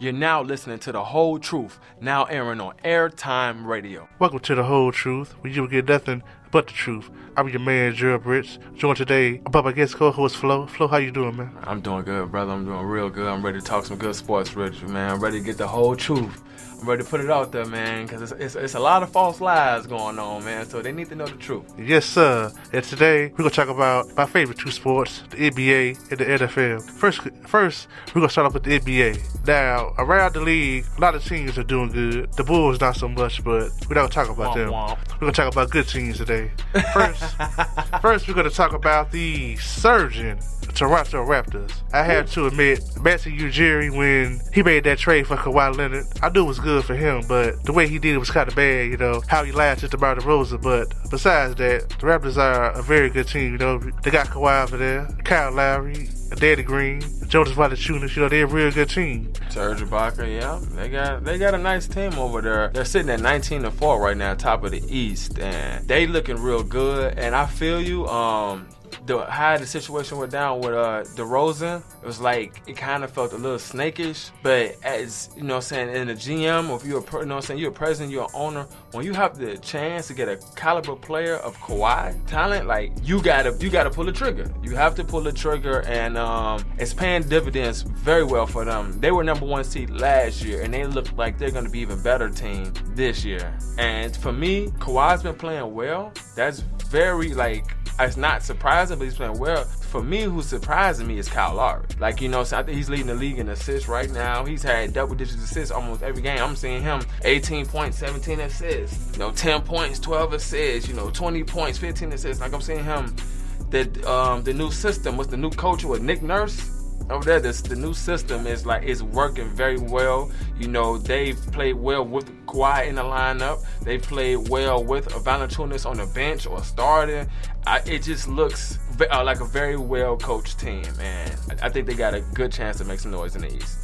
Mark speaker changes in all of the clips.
Speaker 1: You're now listening to The Whole Truth, now airing on Airtime Radio.
Speaker 2: Welcome to The Whole Truth, where you will get nothing but the truth. I'm your man, Gerald Britt, joined today by my guest co-host, Flo. Flo, how you doing, man?
Speaker 1: I'm doing good, brother. I'm doing real good. I'm ready to talk some good sports with you, man. I'm ready to get the whole truth. I'm ready to put it out there, man, because it's a lot of false lies going on, man, so they need to know the truth.
Speaker 2: Yes, sir. And today, we're going to talk about my favorite two sports, the NBA and the NFL. First, we're going to start off with the NBA. Now, around the league, a lot of teams are doing good. The Bulls, not so much, but we're not going to talk about them. We're going to talk about good teams today. First, we're going to talk about the surging Toronto Raptors. I have to admit, Matthew Ujiri, when he made that trade for Kawhi Leonard, I knew it was good for him, but the way he did it was kind of bad, how he lied to DeMar DeRozan. But besides that, the Raptors are a very good team. They got Kawhi over there, Kyle Lowry, Danny Green, Jonas Valanciunas. They're a real good team.
Speaker 1: Serge Ibaka, yeah, they got a nice team over there. They're sitting at 19-4 right now, top of the East, and they looking real good. And I feel you. How the situation went down with DeRozan, it was like it kind of felt a little snakish. But as in the GM, or if you're you're a president, you're an owner, when you have the chance to get a caliber player of Kawhi talent, like you gotta pull the trigger. You have to pull the trigger, and it's paying dividends very well for them. They were number one seed last year, and they look like they're gonna be even better team this year. And for me, Kawhi's been playing well. That's very it's not surprising, but he's playing well. For me, who's surprising me is Kyle Lowry. I think he's leading the league in assists right now. He's had double-digit assists almost every game. I'm seeing him 18 points, 17 assists. 10 points, 12 assists. 20 points, 15 assists. I'm seeing him. The new system was the new coach with Nick Nurse. Over there, the new system is working very well. They've played well with Kawhi in the lineup. They've played well with Valanciunas on the bench or starting. It just looks like a very well coached team, and I think they got a good chance to make some noise in the East.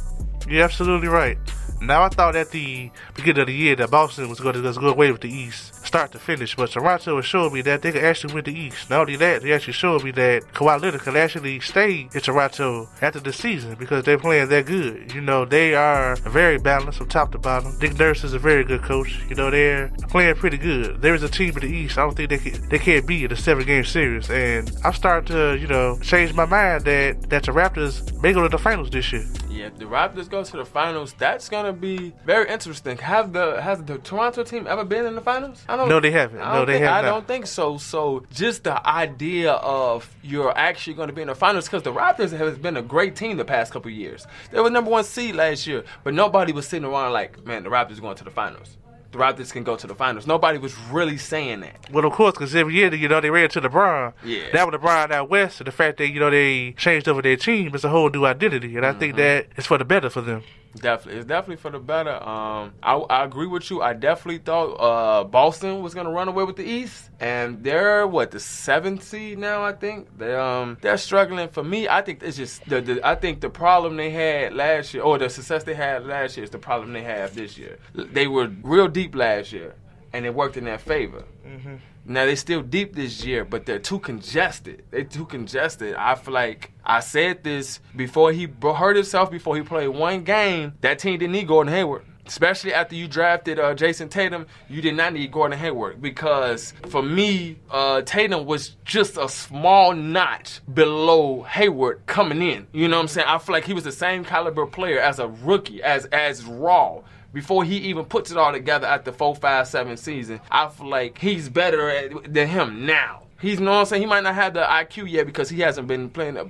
Speaker 2: You're absolutely right. Now, I thought at the beginning of the year that Boston was going to go away with the East, start to finish, but Toronto has shown me that they can actually win the East. Not only that, they actually showed me that Kawhi Leonard can actually stay in Toronto after the season because they're playing that good. They are very balanced from top to bottom. Nick Nurse is a very good coach. They're playing pretty good. There is a team in the East I don't think they can't beat in a 7-game series, and I'm starting to, change my mind that the Raptors may go to the finals this year.
Speaker 1: Yeah, if the Raptors go to the finals, that's gonna be very interesting. Has the Toronto team ever been in the finals?
Speaker 2: No, they haven't. I
Speaker 1: don't think so. So just the idea of you're actually going to be in the finals, because the Raptors has been a great team the past couple of years. They were number one seed last year, but nobody was sitting around like, man, the Raptors are going to the finals. The Raptors can go to the finals. Nobody was really saying that.
Speaker 2: Well, of course, because every year, they ran to LeBron.
Speaker 1: Yeah.
Speaker 2: That was LeBron out west, and the fact that, they changed over their team is a whole new identity, and I think that it's for the better for them.
Speaker 1: Definitely. It's definitely for the better. I agree with you. I definitely thought Boston was going to run away with the East, and they're, the 7th seed now, I think. They're struggling. For me, I think it's just, I think the problem they had last year, or the success they had last year is the problem they have this year. They were real deep last year, and it worked in their favor. Mm-hmm. Now, they're still deep this year, but they're too congested. I feel like I said this before he hurt himself, before he played one game. That team didn't need Gordon Hayward. Especially after you drafted Jason Tatum, you did not need Gordon Hayward, because for me, Tatum was just a small notch below Hayward coming in. You know what I'm saying? I feel like he was the same caliber player as a rookie, as raw. Before he even puts it all together at the 4-5-7 season, I feel like he's better than him now. He's, he might not have the IQ yet because he hasn't been playing a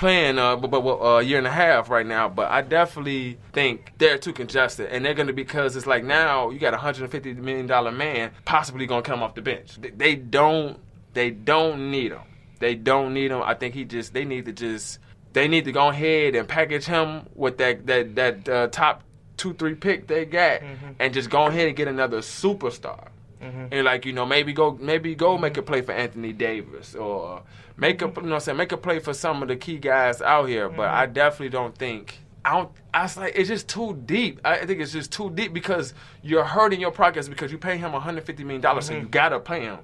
Speaker 1: year and a half right now. But I definitely think they're too congested, and they're going to, because it's like now you got a $150 million man possibly going to come off the bench. They don't need him. They don't need him. I think they need to go ahead and package him with that top 2-3 pick they got, and just go ahead and get another superstar. Mm-hmm. And maybe go make a play for Anthony Davis, or make a play for some of the key guys out here. But I definitely don't think it's just too deep. I think it's just too deep because you're hurting your progress because you pay him $150 million, so you gotta pay him.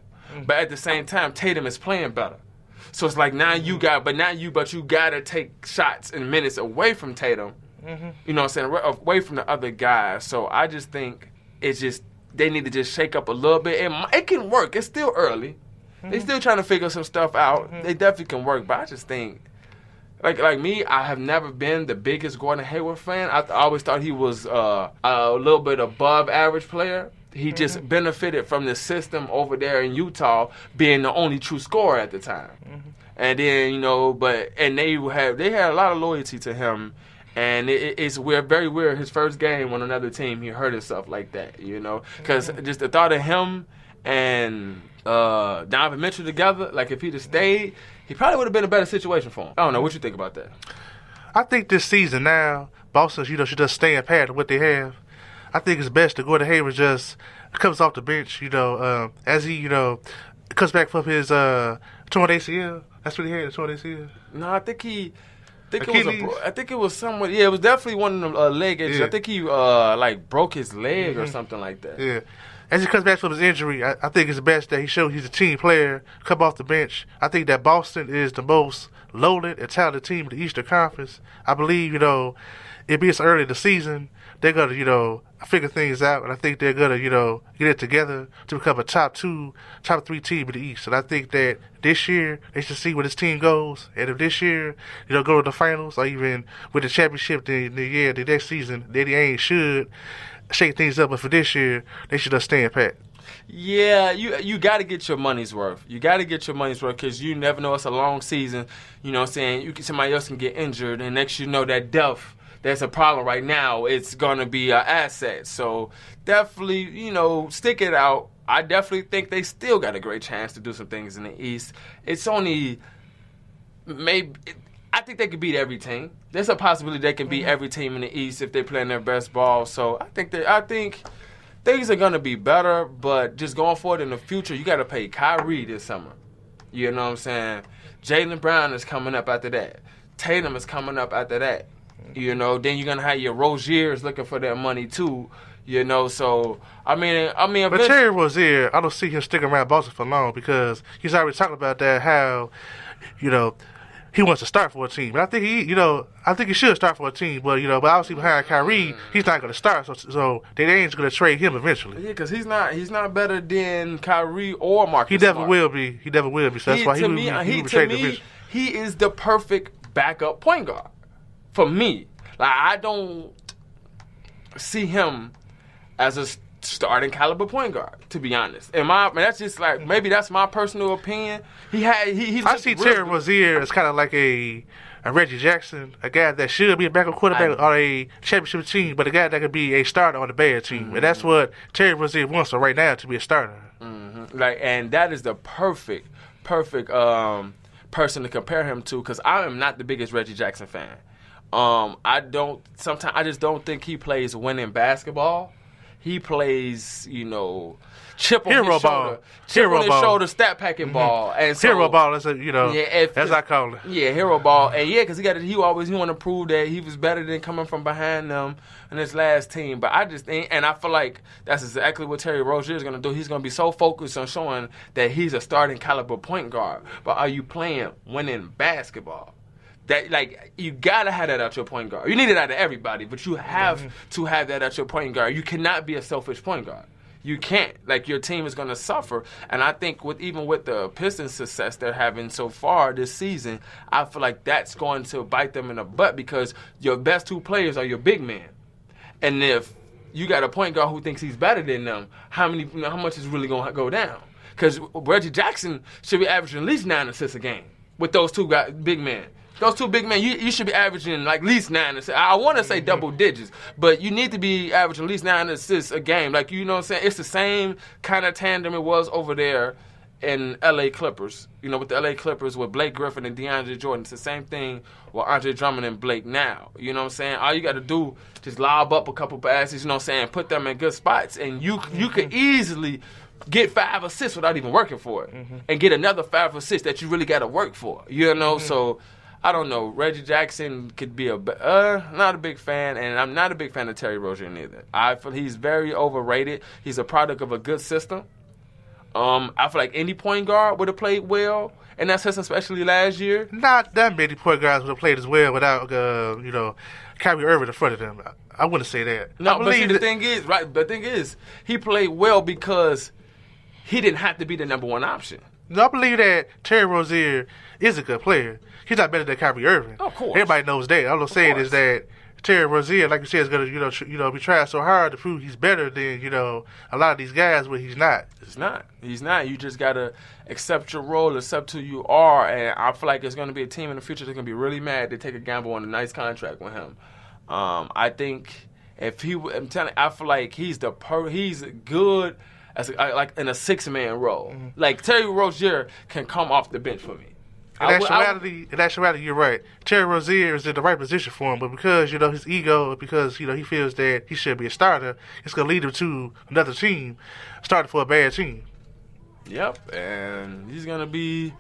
Speaker 1: But at the same time, Tatum is playing better. So it's like now you gotta take shots and minutes away from Tatum You know what I'm saying? Away from the other guys. So I just think it's just they need to just shake up a little bit. It can work. It's still early. They still trying to figure some stuff out. They definitely can work, but I just think, like me, I have never been the biggest Gordon Hayward fan. I always thought he was a little bit above average player. He just benefited from the system over there in Utah being the only true scorer at the time. And then, you know, they had a lot of loyalty to him. And it's very weird. His first game on another team, he hurt himself like that, you know. Because just the thought of him and Donovan Mitchell together, like if he'd have stayed, he probably would have been a better situation for him. I don't know. What you think about that?
Speaker 2: I think this season now, Boston, should just stay pat with what they have. I think it's best to Gordon Hayward just comes off the bench, as he, comes back from his torn ACL. That's what he had, torn ACL.
Speaker 1: No, I think it was somewhat. Yeah, it was definitely one of the leg injuries. Yeah. I think he broke his leg or something like that.
Speaker 2: Yeah. As he comes back from his injury, I think it's best that he shows he's a team player, come off the bench. I think that Boston is the most loaded and talented team in the Eastern Conference. I believe, it being so early in the season, they're going to, figure things out, and I think they're going to, get it together to become a top 2, top 3 team in the East. And I think that this year, they should see where this team goes. And if this year, go to the finals, or even with the championship the next season, then they should shake things up. But for this year, they should just stand pat.
Speaker 1: Yeah, you got to get your money's worth. You got to get your money's worth because you never know. It's a long season. You know what I'm saying? Somebody else can get injured, and next you know that depth, that's a problem right now. It's going to be an asset. So definitely, stick it out. I definitely think they still got a great chance to do some things in the East. It's only I think they could beat every team. There's a possibility they can beat every team in the East if they're playing their best ball. So I think things are going to be better, but just going forward in the future, you got to pay Kyrie this summer. You know what I'm saying? Jaylen Brown is coming up after that. Tatum is coming up after that. Then you're going to have your Roziers looking for their money too. So I mean.
Speaker 2: But Terry Rozier, I don't see him sticking around Boston for long because he's already talking about that. How, he wants to start for a team. And I think he should start for a team. But but obviously behind Kyrie, he's not going to start. So they ain't going to trade him eventually.
Speaker 1: Yeah, because he's not better than Kyrie or Marcus.
Speaker 2: He definitely will be. So that's why he will be traded eventually.
Speaker 1: He is the perfect backup point guard for me. Like I don't see him as a starting caliber point guard, to be honest. That's just like maybe that's my personal opinion. I see Terry Rozier as kind of like a Reggie Jackson, a guy that should be a backup quarterback on a championship team, but a guy that could be a starter on a bad team, and that's what Terry Rozier wants right now, to be a starter. And that is the perfect person to compare him to, because I am not the biggest Reggie Jackson fan. I just don't think he plays winning basketball. He plays, chip on his shoulder, stat packing ball, and so,
Speaker 2: hero ball. That's as I call it.
Speaker 1: Yeah, hero ball, and because he want to prove that he was better than coming from behind them in his last team. But I just think, and I feel like that's exactly what Terry Rozier is going to do. He's going to be so focused on showing that he's a starting caliber point guard. But are you playing winning basketball? That you gotta have that at your point guard. You need it out of everybody, but you have to have that at your point guard. You cannot be a selfish point guard. You can't. Your team is gonna suffer. And I think even with the Pistons' success they're having so far this season, I feel like that's going to bite them in the butt because your best 2 players are your big men. And if you got a point guard who thinks he's better than them, how much is really gonna go down? Because Reggie Jackson should be averaging at least 9 assists a game with those 2 big men. Those 2 big men, you should be averaging at least 9 assists. I want to say double digits, but you need to be averaging at least 9 assists a game. You know what I'm saying? It's the same kind of tandem it was over there in L.A. Clippers. With the L.A. Clippers with Blake Griffin and DeAndre Jordan. It's the same thing with Andre Drummond and Blake now. You know what I'm saying? All you got to do just lob up a couple passes, put them in good spots, and you could easily get 5 assists without even working for it, and get another 5 assists that you really got to work for. So I don't know. Reggie Jackson could be not a big fan, and I'm not a big fan of Terry Rozier neither. I feel he's very overrated. He's a product of a good system. I feel like any point guard would have played well in that system, especially last year?
Speaker 2: Not that many point guards would have played as well without, Kyrie Irving in front of them. I wouldn't say that.
Speaker 1: No, but see, the thing is, he played well because he didn't have to be the number one option.
Speaker 2: No, I believe that Terry Rozier is a good player. He's not better than Kyrie Irving.
Speaker 1: Of course.
Speaker 2: Everybody knows that. All I'm saying is that Terry Rozier, like you said, is going to be trying so hard to prove he's better than, a lot of these guys, but he's not.
Speaker 1: He's not. You just got to accept your role, accept who you are, and I feel like it's going to be a team in the future that's going to be really mad to take a gamble on a nice contract with him. I think if I feel like he's good as like in a 6-man role. Mm-hmm. Like Terry Rozier can come off the bench for me.
Speaker 2: In actuality, you're right. Terry Rozier is in the right position for him, but because his ego, because he feels that he should be a starter, it's gonna lead him to another team, starting for a bad team.
Speaker 1: Yep, and he's gonna be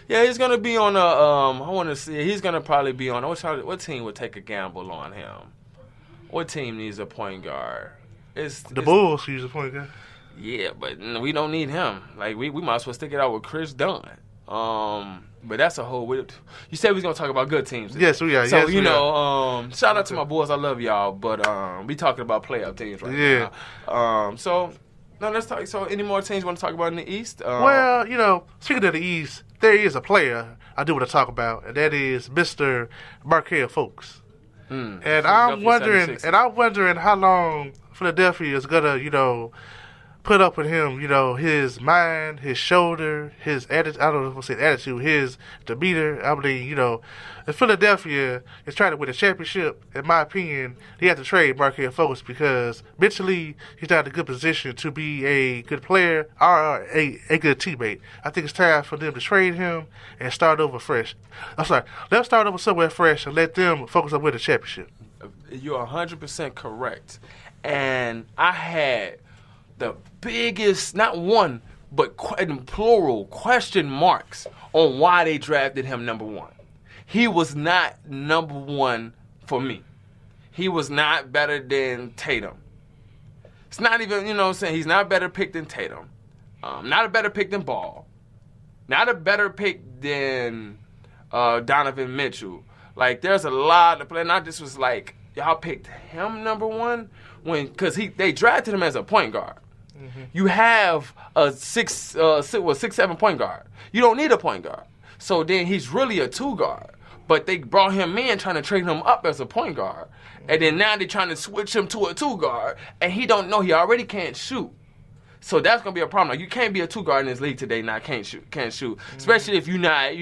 Speaker 1: on a. I want to see. He's gonna probably be on. What team would take a gamble on him? What team needs a point guard?
Speaker 2: The Bulls use a point guard.
Speaker 1: Yeah, but we don't need him. Like we might as well stick it out with Chris Dunn. But that's a whole. You said we was gonna talk about good teams today.
Speaker 2: Yes, we are.
Speaker 1: So shout out to my boys. I love y'all, but we talking about playoff teams right now. So now let's talk. So any more teams you want to talk about in the East?
Speaker 2: Speaking of the East, there is a player I do want to talk about, and that is Mr. Markelle Fultz. And I'm wondering how long Philadelphia is gonna, put up with him, his mind, his shoulder, his attitude. I don't know if I say attitude, his demeanor. I mean, if Philadelphia is trying to win a championship, in my opinion, they have to trade Markelle Fultz because mentally he's not in a good position to be a good player or a good teammate. I think it's time for them to trade him and start over fresh. I'm sorry, let's start over somewhere fresh and let them focus on winning a championship.
Speaker 1: You're 100% correct. And I had the biggest, not one, but in plural, question marks on why they drafted him number one. He was not number one for me. He was not better than Tatum. It's not even, he's not a better pick than Tatum. Not a better pick than Ball. Not a better pick than Donovan Mitchell. Like, there's a lot of players. And I just was like, y'all picked him number one because they drafted him as a point guard. Mm-hmm. You have a 6'7" point guard. You don't need a point guard. So then he's really a 2 guard. But they brought him in trying to trade him up as a point guard. And then now they're trying to switch him to a 2 guard. And he don't know. He already can't shoot. So that's going to be a problem. Like, you can't be a 2 guard in this league today and can't shoot. Mm-hmm. Especially if you're not,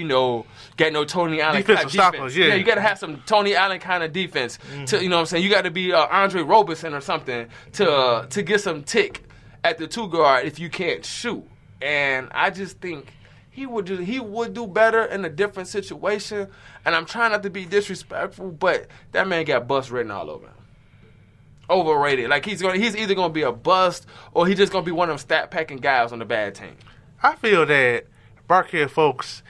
Speaker 1: got no Tony Allen kind of defense. Yeah, you got to have some Tony Allen kind of defense. Mm-hmm. To, you know what I'm saying? You got to be Andre Roberson or something to get some tick at the 2 guard if you can't shoot. And I just think he would do better in a different situation. And I'm trying not to be disrespectful, but that man got bust written all over him. Overrated. Like, he's either going to be a bust or he's just going to be one of them stat-packing guys on the bad team.
Speaker 2: I feel that Markelle Fultz,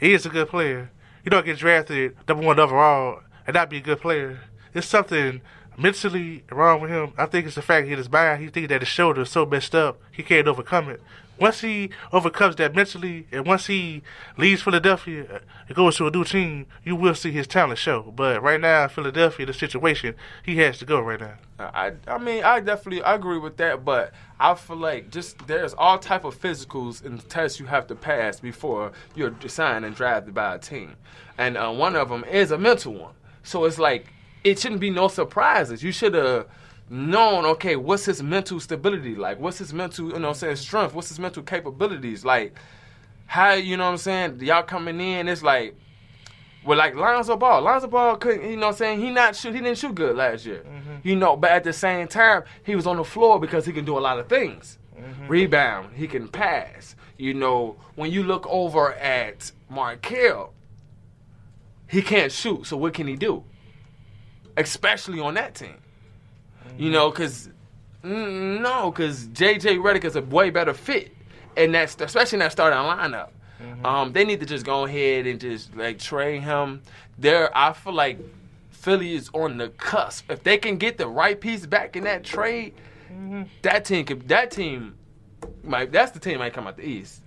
Speaker 2: he is a good player. You don't get drafted number 1 overall and not be a good player. It's something mentally wrong with him. I think it's the fact in his mind, he thinks that his shoulder is so messed up, he can't overcome it. Once he overcomes that mentally, and once he leaves Philadelphia and goes to a new team, you will see his talent show. But right now, Philadelphia, the situation, he has to go right now.
Speaker 1: I definitely agree with that, but I feel like there's all type of physicals and tests you have to pass before you're signed and drafted by a team. And one of them is a mental one. So it's like, it shouldn't be no surprises. You should have known, okay, what's his mental stability like? What's his mental, strength? What's his mental capabilities? Like, how, y'all coming in, it's like, well, like Lonzo Ball couldn't, he didn't shoot good last year. Mm-hmm. But at the same time, he was on the floor because he can do a lot of things. Mm-hmm. Rebound, he can pass. When you look over at Markelle, he can't shoot, so what can he do? Especially on that team. Because J.J. Redick is a way better fit, and especially in that starting lineup. Mm-hmm. They need to just go ahead and just trade him. I feel like Philly is on the cusp. If they can get the right piece back in that trade, mm-hmm. That's the team might come out the East.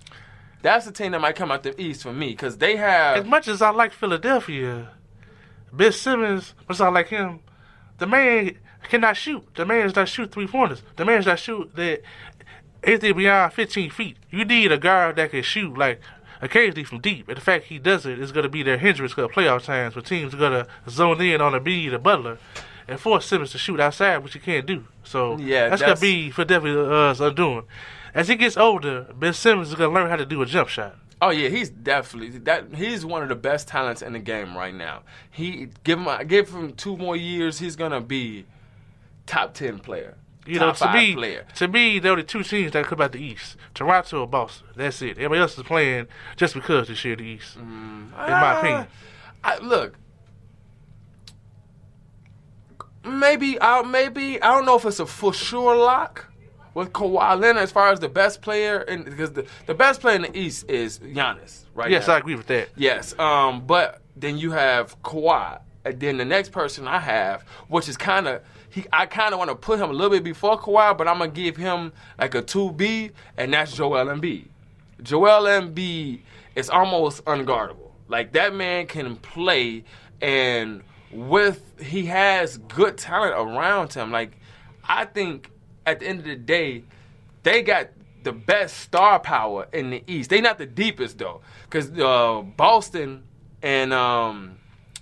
Speaker 1: that's the team that might come out the East for me because they have.
Speaker 2: As much as I like Philadelphia, Ben Simmons, much as I like him, the man cannot shoot. The man does not shoot 3-pointers. The man does not shoot that anything beyond 15 feet. You need a guard that can shoot like occasionally from deep. And the fact he does it is going to be their hindrance because playoff times where teams are going to zone in on Embiid or Butler and force Simmons to shoot outside, which he can't do. So that's going to be Philadelphia's undoing. As he gets older, Ben Simmons is going to learn how to do a jump shot.
Speaker 1: Oh yeah, he's definitely he's one of the best talents in the game right now. Give him 2 more years, he's gonna be top 10 player. Top 5 player.
Speaker 2: To me, there are only 2 teams that come out the East: Toronto or Boston. That's it. Everybody else is playing just because they share the East. In my opinion,
Speaker 1: maybe I don't know if it's a for sure lock with Kawhi Leonard as far as the best player, because the best player in the East is Giannis, right?
Speaker 2: Yes,
Speaker 1: now.
Speaker 2: I agree with that.
Speaker 1: Yes, but then you have Kawhi, and then the next person I have, which is I kind of want to put him a little bit before Kawhi, but I'm gonna give him like a 2B, and that's Joel Embiid. Joel Embiid is almost unguardable. Like that man can play, and he has good talent around him. Like I think. At the end of the day, they got the best star power in the East. They not the deepest, though, because Boston and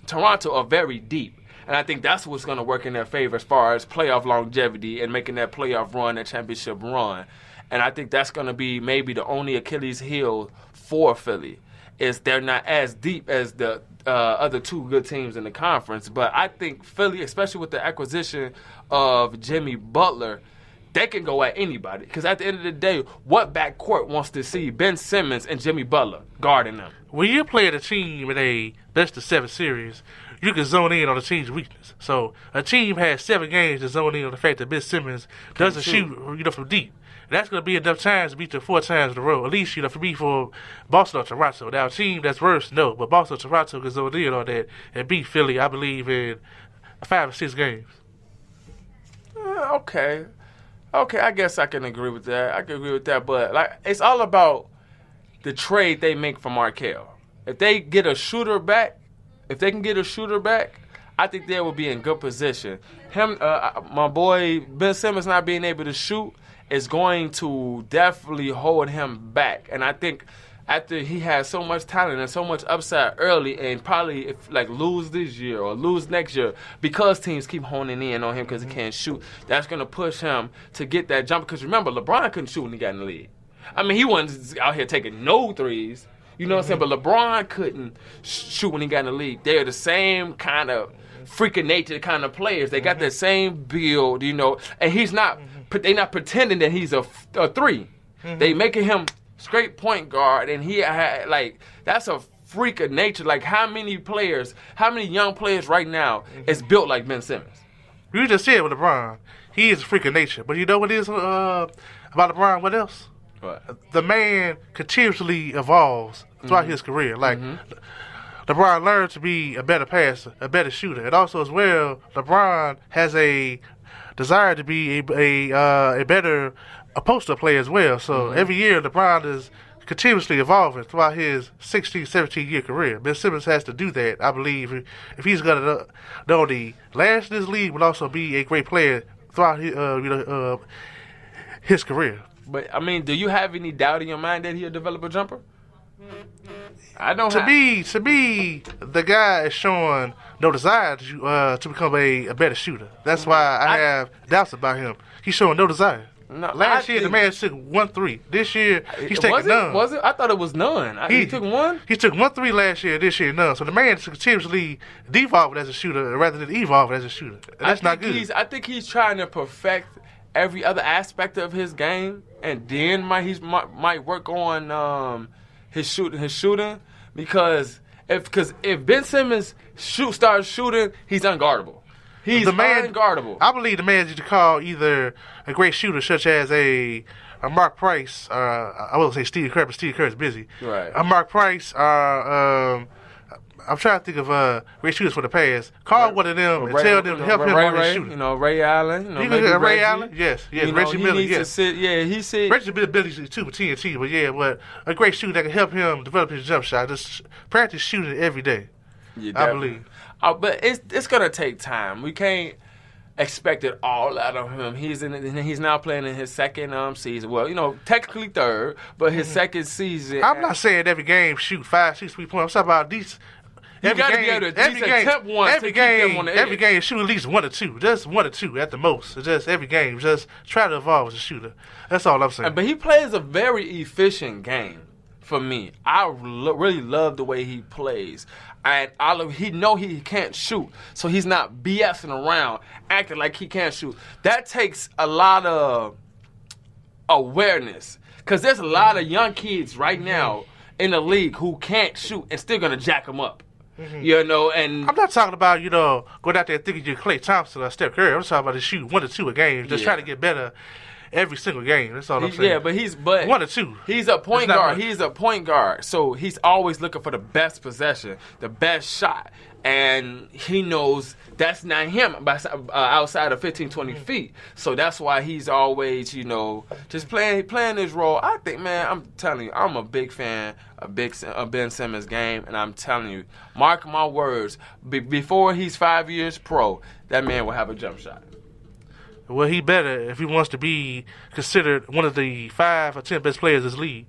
Speaker 1: Toronto are very deep. And I think that's what's going to work in their favor as far as playoff longevity and making that playoff run, that championship run. And I think that's going to be maybe the only Achilles heel for Philly, is they're not as deep as the other 2 good teams in the conference. But I think Philly, especially with the acquisition of Jimmy Butler, they can go at anybody. Because at the end of the day, what backcourt wants to see Ben Simmons and Jimmy Butler guarding them?
Speaker 2: When you're playing a team in a best-of-7 series, you can zone in on the team's weakness. So a team has 7 games to zone in on the fact that Ben Simmons doesn't shoot from deep. And that's going to be enough times to beat them 4 times in a row. At least, for me, for Boston or Toronto. Now, a team that's worse, no. But Boston or Toronto can zone in on that and beat Philly, I believe, in 5 or 6 games.
Speaker 1: Okay, I guess I can agree with that. But it's all about the trade they make for Markelle. If they get a shooter back, I think they will be in good position. My boy Ben Simmons not being able to shoot is going to definitely hold him back. And I think after he has so much talent and so much upside early, and probably lose this year or lose next year because teams keep honing in on him because he can't shoot, that's going to push him to get that jump. Because remember, LeBron couldn't shoot when he got in the league. I mean, he wasn't out here taking no threes. You know what I'm saying? But LeBron couldn't shoot when he got in the league. They're the same kind of freak of nature kind of players. They got that same build, and he's not. They're not pretending that he's a 3. They making him straight point guard, and he had that's a freak of nature. Like how many young players right now is built like Ben Simmons?
Speaker 2: You just said with LeBron, he is a freak of nature. But you know what is about LeBron? What else?
Speaker 1: What?
Speaker 2: The man continuously evolves throughout his career. LeBron learned to be a better passer, a better shooter, and also as well, LeBron has a desire to be a better poster player as well. So every year, LeBron is continuously evolving throughout his 16, 17-year career. Ben Simmons has to do that, I believe, if he's going to not only last in this league, but also be a great player throughout his career.
Speaker 1: But, I mean, do you have any doubt in your mind that he'll develop a jumper? I don't.
Speaker 2: To me, the guy is showing no desire to become a better shooter. That's why I have doubts about him. He's showing no desire.
Speaker 1: No,
Speaker 2: Last year, the man took 1 3. This year, he's taking none.
Speaker 1: Was it? I thought it was none. He took 1?
Speaker 2: He took 1 3 last year. This year, none. So the man is continuously devolving as a shooter rather than evolving as a shooter. That's not good.
Speaker 1: I think he's trying to perfect every other aspect of his game, and then might work on his shooting, because if Ben Simmons starts shooting, he's unguardable. He's unguardable.
Speaker 2: I believe the man is to call either a great shooter, such as a Mark Price. I won't say Steve Kerr, but Steve Kerr is busy.
Speaker 1: Right.
Speaker 2: A Mark Price, I'm trying to think of great shooters for the past. Call one of them and tell them to help him on his shooting.
Speaker 1: Ray Allen.
Speaker 2: Maybe Ray Allen. Yes. Reggie Miller. Yes.
Speaker 1: He said.
Speaker 2: Reggie's ability too with TNT, but a great shooter that can help him develop his jump shot. Just practice shooting every day.
Speaker 1: Yeah,
Speaker 2: I believe.
Speaker 1: But it's gonna take time. We can't expect it all out of him. He's now playing in his second season. Well, technically third, but his second season.
Speaker 2: I'm not saying every game shoot 5, 6, 3 points. I'm talking about these. Every game shoot at least 1 or 2. Just 1 or 2 at the most. Just every game. Just try to evolve as a shooter. That's all I'm saying.
Speaker 1: But he plays a very efficient game for me. I really love the way he plays. And he can't shoot. So he's not BSing around, acting like he can't shoot. That takes a lot of awareness. Because there's a lot of young kids right now in the league who can't shoot and still going to jack them up. And
Speaker 2: I'm not talking about, going out there thinking you're Klay Thompson or Steph Curry. I'm talking about just shooting 1 or 2 a game, just trying to get better every single game. That's all I'm saying.
Speaker 1: Yeah, but
Speaker 2: 1 or 2.
Speaker 1: He's a point guard. He's a point guard, so he's always looking for the best possession, the best shot, and he knows that's not him outside of 15, 20 feet. So that's why he's always, just playing his role. I think, man, I'm telling you, I'm a big fan of Ben Simmons' game, and I'm telling you, mark my words, before he's 5 years pro, that man will have a jump shot.
Speaker 2: Well, he better if he wants to be considered one of the 5 or 10 best players in this league.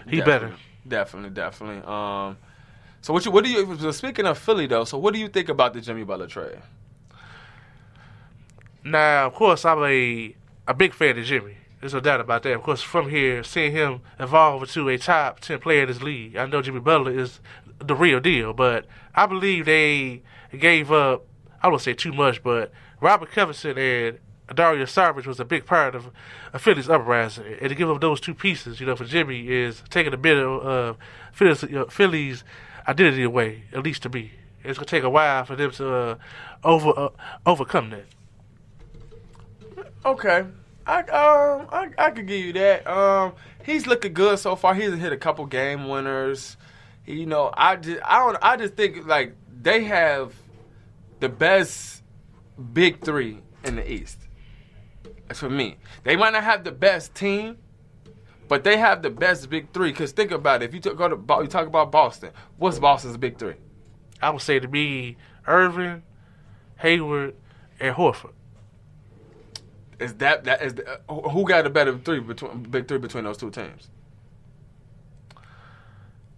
Speaker 2: Better.
Speaker 1: Definitely. So what do you? Speaking of Philly, though, so what do you think about the Jimmy Butler trade?
Speaker 2: Now, of course, I'm a big fan of Jimmy. There's no doubt about that. Of course, from here, seeing him evolve into a top 10 player in this league, I know Jimmy Butler is the real deal. But I believe they gave up. I won't say too much, but Robert Covington and Dario Saric was a big part of Philly's uprising. And to give up those 2 pieces, for Jimmy is taking a bit of Philly's identity away, at least to me. It's going to take a while for them to overcome that.
Speaker 1: Okay. I could give you that. He's looking good so far. He's hit a couple game winners. I just think like they have the best big 3 in the East. For me, they might not have the best team, but they have the best big 3. Because think about it. If you you talk about Boston, what's Boston's big 3?
Speaker 2: I would say to be Irving, Hayward, and Horford.
Speaker 1: Who got a better big 3 between those 2 teams?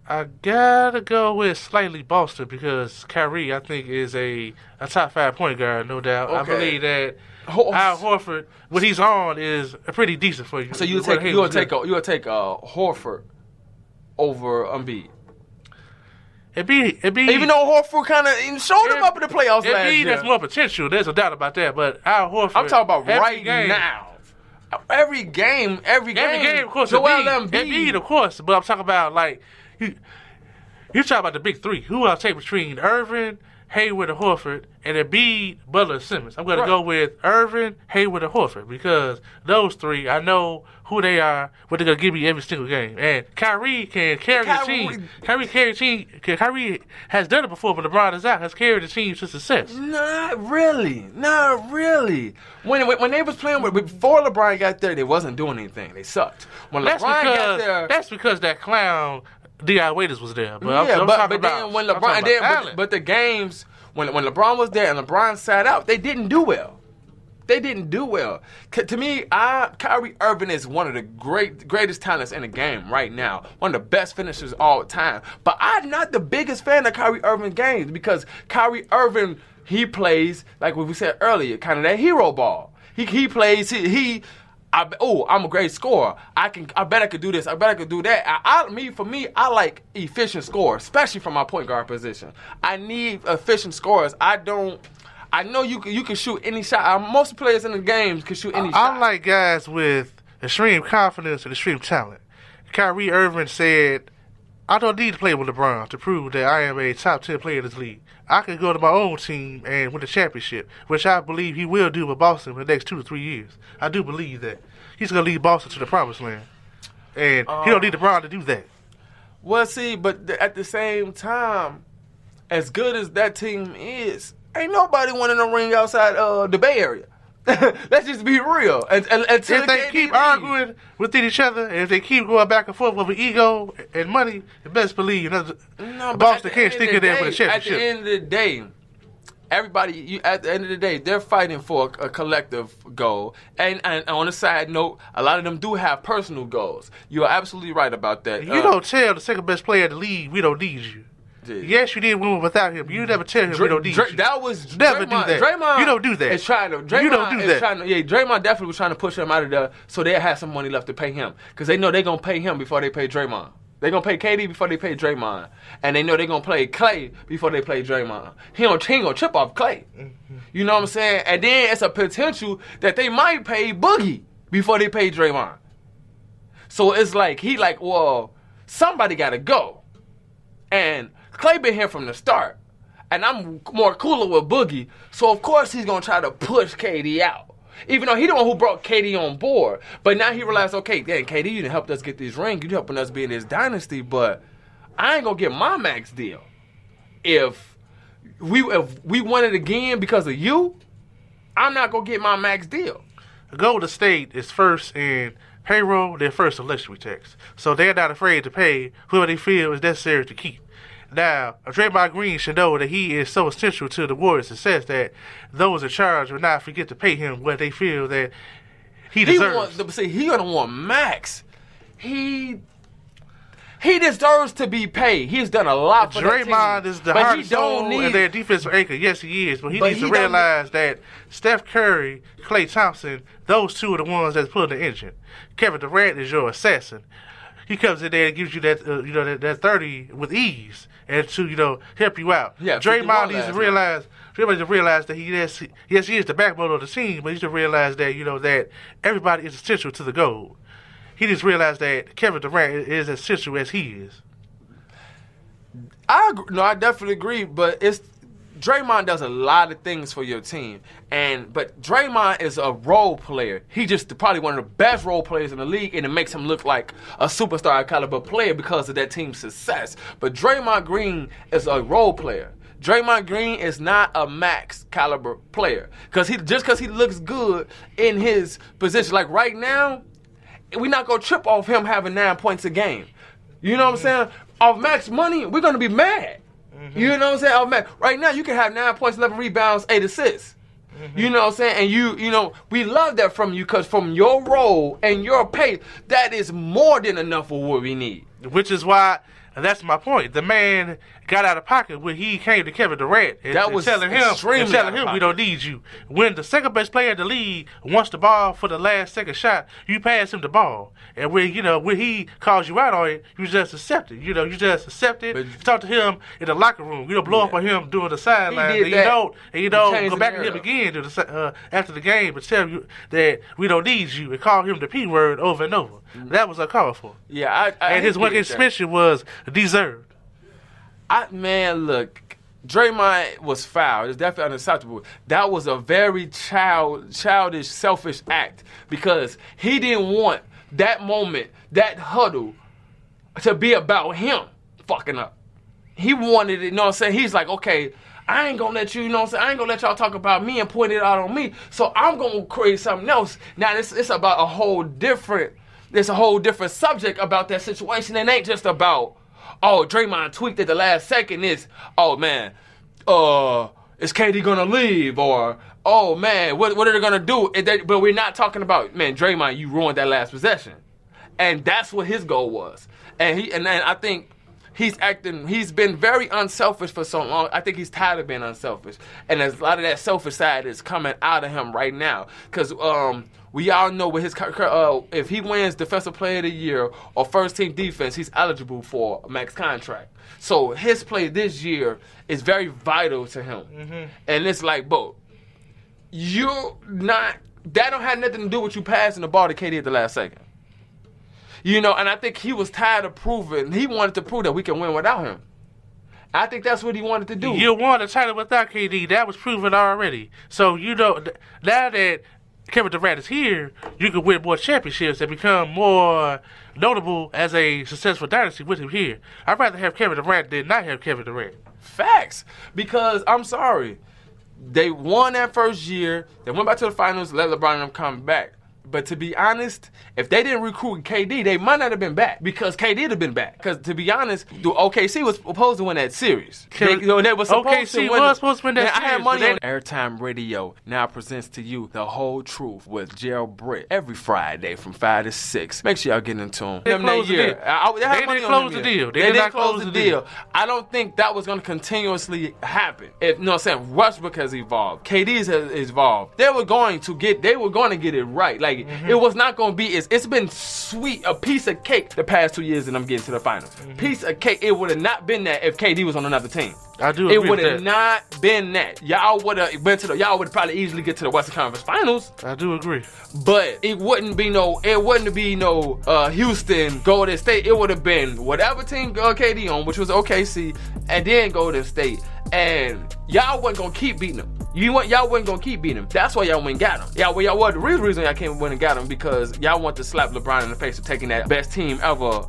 Speaker 2: I gotta go with slightly Boston because Kyrie, I think, is a top 5 point guard, no doubt. Okay. I believe that Al Horford, what he's on, is pretty decent for you.
Speaker 1: So you'll take Horford over Embiid.
Speaker 2: Embiid,
Speaker 1: even though Horford kind of showed him up in the playoffs last year.
Speaker 2: Embiid has more potential. There's no doubt about that. But Al Horford,
Speaker 1: I'm talking about right now. Every game,
Speaker 2: of course.
Speaker 1: Joel Embiid,
Speaker 2: of course. But I'm talking about like. You talk about the big 3. Who I'll take between Irving, Hayward, and Horford, and Embiid, Butler, and Simmons. I'm going to go with Irving, Hayward, and Horford because those 3, I know who they are, what they're going to give me every single game. And Kyrie can carry the team. Kyrie has done it before, but LeBron is out. Has carried the team to success.
Speaker 1: Not really. When they was playing before LeBron got there, they wasn't doing anything. They sucked. When LeBron got there,
Speaker 2: that's because that clown D.I. Waiters was there. But
Speaker 1: the games when LeBron was there and LeBron sat out, they didn't do well. To me, Kyrie Irving is one of the greatest talents in the game right now. One of the best finishers all the time. But I'm not the biggest fan of Kyrie Irving games because Kyrie Irving, he plays, like what we said earlier, kind of that hero ball. He plays, I'm a great scorer. I bet I could do this. I bet I could do that. For me, I like efficient scorers, especially from my point guard position. I need efficient scorers. I know you can shoot any shot. Most players in the game can shoot any shot.
Speaker 2: I like guys with extreme confidence and extreme talent. Kyrie Irving said, I don't need to play with LeBron to prove that I am a top 10 player in this league. I can go to my own team and win the championship, which I believe he will do with Boston for the next 2 to 3 years. I do believe that. He's going to lead Boston to the promised land. And he don't need LeBron to do that.
Speaker 1: Well, see, but at the same time, as good as that team is, ain't nobody winning a ring outside the Bay Area. Let's just be real.
Speaker 2: If they keep arguing within each other, and if they keep going back and forth over ego and money, you best believe Boston can't stick in there with a championship.
Speaker 1: At the end of the day, everybody, at the end of the day, they're fighting for a collective goal. And on a side note, a lot of them do have personal goals. You are absolutely right about that.
Speaker 2: You don't tell the second best player in the league, we don't need you. Yes, you did win without him. You never tell him we don't need you.
Speaker 1: That was
Speaker 2: never
Speaker 1: Draymond,
Speaker 2: do that.
Speaker 1: Draymond
Speaker 2: you don't do that.
Speaker 1: Draymond
Speaker 2: you don't do that.
Speaker 1: Draymond definitely was trying to push him out of there so they had some money left to pay him. Because they know they're going to pay him before they pay Draymond. They're going to pay KD before they pay Draymond. And they know they're going to play Clay before they play Draymond. He ain't going to chip off Clay. Mm-hmm. You know what I'm saying? And then it's a potential that they might pay Boogie before they pay Draymond. So it's like, well, somebody got to go. And Clay been here from the start, and I'm more cooler with Boogie, so of course he's going to try to push KD out. Even though he the one who brought KD on board. But now he realized, okay, damn, KD, you done helped us get this ring. You helping us be in this dynasty, but I ain't going to get my max deal. If we won it again because of you, I'm not going to get my max deal.
Speaker 2: Golden State is first in payroll, they're first in luxury tax. So they're not afraid to pay whoever they feel is necessary to keep. Now, Draymond Green should know that he is so essential to the Warriors' success that those in charge will not forget to pay him what they feel that he deserves.
Speaker 1: He gonna want max. He deserves to be paid. He's done a lot for
Speaker 2: Draymond
Speaker 1: that team.
Speaker 2: Is the heart and soul and their defensive anchor. Yes, he is. But he needs to realize that Steph Curry, Klay Thompson, those two are the ones that's pulling the engine. Kevin Durant is your assassin. He comes in there and gives you that, that 30 with ease and to, help you out.
Speaker 1: Yeah,
Speaker 2: Draymond needs to realize. Draymond needs to realize that he is the backbone of the team, but he needs to realize that that everybody is essential to the goal. He needs to realize that Kevin Durant is as essential as he is.
Speaker 1: I agree. No, I definitely agree, but Draymond does a lot of things for your team, but Draymond is a role player. He just probably one of the best role players in the league, and it makes him look like a superstar caliber player because of that team's success. But Draymond Green is a role player. Draymond Green is not a max caliber player because he looks good in his position. Like right now, we're not gonna trip off him having 9 points a game. You know what I'm saying? Off max money, we're gonna be mad. Mm-hmm. You know what I'm saying? Off max. Right now, you can have 9 points, 11 rebounds, 8 assists. Mm-hmm. You know what I'm saying? And you we love that from you because from your role and your pay, that is more than enough for what we need.
Speaker 2: Which is why, and that's my point. The man got out of pocket when he came to Kevin Durant and telling him we don't need you. When the second best player in the league wants the ball for the last second shot, you pass him the ball. And when he calls you out on it, you just accept it. You just accept it. But you talk to him in the locker room. You don't blow up on him doing the sideline. And you don't go back to him again after the game and tell you that we don't need you and call him the P word over and over. Mm-hmm. That was uncalled for.
Speaker 1: Yeah,
Speaker 2: and his one suspension was deserved.
Speaker 1: Look, Draymond was foul. It's definitely unacceptable. That was a very childish, selfish act because he didn't want that moment, that huddle, to be about him fucking up. He wanted it, you know what I'm saying? He's like, okay, I ain't gonna let you, know what I'm saying? I ain't gonna let y'all talk about me and point it out on me, so I'm gonna create something else. Now, it's about a whole different subject about that situation. It ain't just about, oh, Draymond tweaked at the last second. It's, oh, man, is KD going to leave? Or, oh, man, what are they going to do? But we're not talking about, man, Draymond, you ruined that last possession. And that's what his goal was. And I think he's been very unselfish for so long. I think he's tired of being unselfish. And there's a lot of that selfish side is coming out of him right now. Because we all know with his if he wins Defensive Player of the Year or First Team Defense, he's eligible for a max contract. So his play this year is very vital to him. Mm-hmm. And it's like, bro, that don't have nothing to do with you passing the ball to KD at the last second. And I think he was tired of proving. He wanted to prove that we can win without him. I think that's what he wanted to do.
Speaker 2: You won the title without KD. That was proven already. So, now that Kevin Durant is here, you can win more championships and become more notable as a successful dynasty with him here. I'd rather have Kevin Durant than not have Kevin Durant.
Speaker 1: Facts. Because, I'm sorry, they won that first year. They went back to the finals, let LeBron and them come back. But to be honest, if they didn't recruit KD, they might not have been back because KD would have been back. Because to be honest, the OKC was supposed to win that series. They were supposed to win
Speaker 2: that series.
Speaker 1: I had money on Airtime Radio. Now presents to you The Whole Truth with Gerald Britt every Friday from 5 to 6. Make sure y'all get in tune.
Speaker 2: They didn't close the deal. They did not close the deal.
Speaker 1: I don't think that was going to continuously happen. If you know what I'm saying, Westbrook has evolved. KD has evolved. They were going to get it right. Like it was not going to be. It's been sweet, a piece of cake the past 2 years, and I'm getting to the finals. Piece of cake. It would have not been that if KD was on another team.
Speaker 2: I do agree
Speaker 1: it would
Speaker 2: with
Speaker 1: have not been that. Y'all would have went to the. Y'all would probably easily get to the Western Conference Finals.
Speaker 2: I do agree.
Speaker 1: But it wouldn't be no Houston, Golden State. It would have been whatever team KD on, which was OKC, and then Golden State. And y'all wasn't gonna keep beating them. Y'all wasn't gonna keep beating them. That's why y'all went and got them. The real reason y'all came and went and got them because y'all want to slap LeBron in the face of taking that best team ever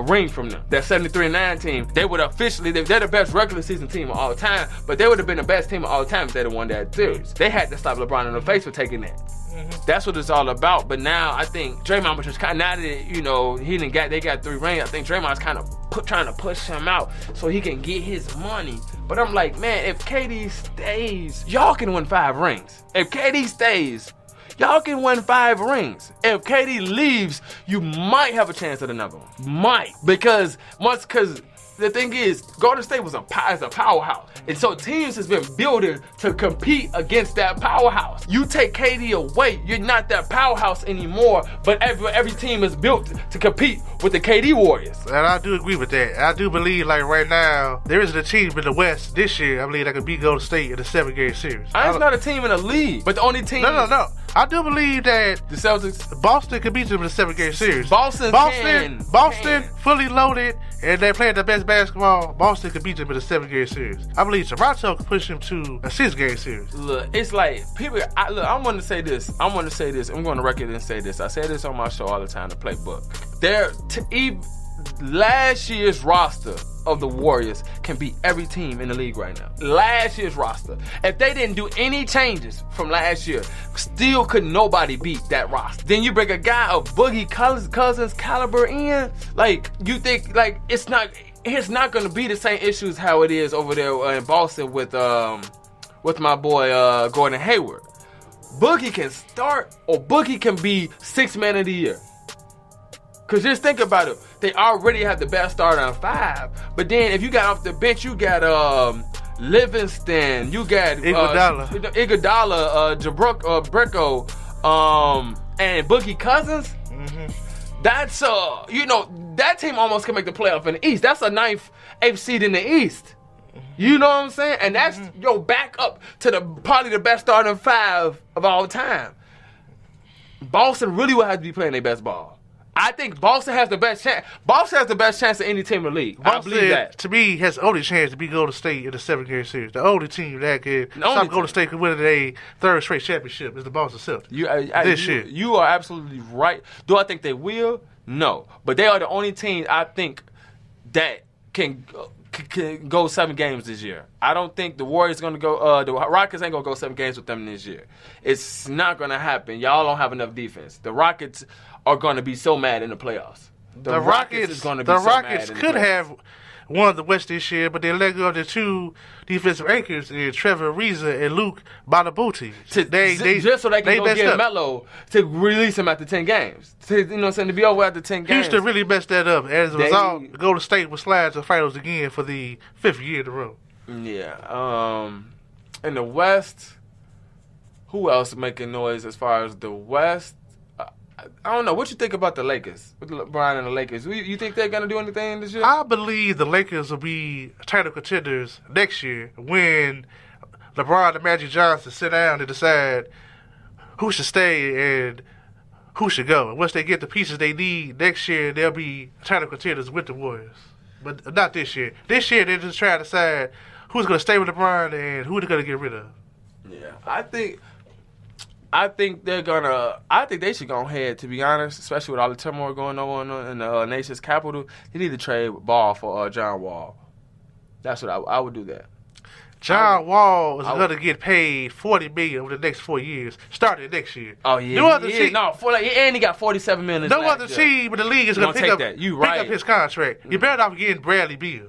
Speaker 1: ring from them. That 73-9 team, they would officially, they're the best regular season team of all time, but they would have been the best team of all time if they'd have won that series. They had to stop LeBron in the face for taking that. That's what it's all about. But now I think Draymond, which is kind of, now that they got 3 rings, I think Draymond's kind of trying to push him out so he can get his money. But I'm like, man, if KD stays, y'all can win 5 rings. If KD stays, y'all can win 5 rings. If KD leaves, you might have a chance at another one. Might. Because the thing is, Golden State is a powerhouse. And so teams has been building to compete against that powerhouse. You take KD away, you're not that powerhouse anymore, but every team is built to compete with the KD Warriors.
Speaker 2: And I do agree with that. I do believe, like right now, there isn't a team in the West this year, I believe, that could beat Golden State in a 7-game series.
Speaker 1: It's not a team in the league, but the only team...
Speaker 2: No. I do believe that
Speaker 1: the Celtics,
Speaker 2: Boston could beat them in a 7-game series.
Speaker 1: Boston,
Speaker 2: fully loaded, and they're playing the best basketball. Boston could beat them in a 7-game series. I believe Toronto could push them to a 6-game series.
Speaker 1: Look, it's like people. I want to say this. I'm going to record and say this. I say this on my show all the time. The playbook. Last year's roster of the Warriors can beat every team in the league right now. Last year's roster. If they didn't do any changes from last year, still could nobody beat that roster. Then you bring a guy of Boogie Cousins caliber in, like you think like it's not going to be the same issues how it is over there in Boston with my boy Gordon Hayward. Boogie can start or Boogie can be 6th man of the year. Because just think about it. They already have the best starter on 5. But then if you got off the bench, you got Livingston, you got Iguodala, Bricko, and Boogie Cousins. That's that team almost can make the playoff in the East. That's a 8th seed in the East. You know what I'm saying? And that's your backup to probably the best starting 5 of all time. Boston really will have to be playing their best ball. I think Boston has the best chance. Boston has the best chance of any team in the league.
Speaker 2: Boston,
Speaker 1: I believe that.
Speaker 2: To me, has the only chance to beat Golden State in the 7-game series. The only team that can stop Golden State from winning a 3rd straight championship is the Boston Celtics. This year.
Speaker 1: You are absolutely right. Do I think they will? No. But they are the only team I think that can go 7 games this year. I don't think the Warriors going to go, the Rockets ain't going to go 7 games with them this year. It's not going to happen. Y'all don't have enough defense. The Rockets are going to be so mad in the playoffs. The Rockets is going to be so mad in the playoffs.
Speaker 2: Could have won the West this year, but they let go of the 2 defensive anchors in Trevor Ariza and Luke Bonabuti.
Speaker 1: Just so they can go get Melo to release him after 10 games. To be over after 10 games.
Speaker 2: Houston really messed that up. As a result, Golden State will slide to the finals again for the 5th year in a row.
Speaker 1: Yeah. In the West, who else making noise as far as the West? I don't know. What you think about the Lakers? With LeBron and the Lakers? You think they're going to do anything this year?
Speaker 2: I believe the Lakers will be title contenders next year when LeBron and Magic Johnson sit down and decide who should stay and who should go. And once they get the pieces they need next year, they'll be title contenders with the Warriors. But not this year. This year, they're just trying to decide who's going to stay with LeBron and who they're going to get rid of.
Speaker 1: Yeah. I think I think they should go ahead, to be honest, especially with all the turmoil going on in the nation's capital. They need to trade Ball for John Wall. That's what I would do that.
Speaker 2: John Wall is going to get paid $40 million over the next 4 years, starting next year.
Speaker 1: Oh yeah,
Speaker 2: no other team,
Speaker 1: and he got $47 million.
Speaker 2: No other team in the league is going to pick up his contract. You better not getting Bradley Beal.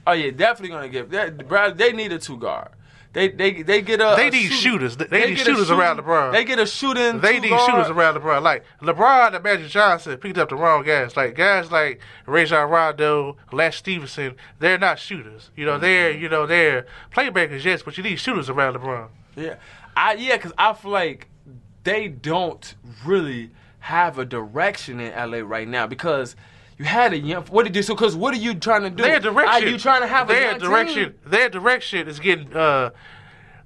Speaker 1: Oh yeah, definitely going to give that. They need a 2 guard. They get a.
Speaker 2: They need shooters. They need shooters around LeBron.
Speaker 1: They get a shooting.
Speaker 2: They need shooters around LeBron. Like LeBron and Magic Johnson picked up the wrong guys. Like guys like Rajon Rondo, Lash Stevenson. They're not shooters. They're playmakers. Yes, but you need shooters around LeBron.
Speaker 1: Yeah, because I feel like they don't really have a direction in LA right now because. You had a young. What did you do? So, because what are you trying to do?
Speaker 2: Their direction.
Speaker 1: Are you trying to have a young team?
Speaker 2: Their direction is getting the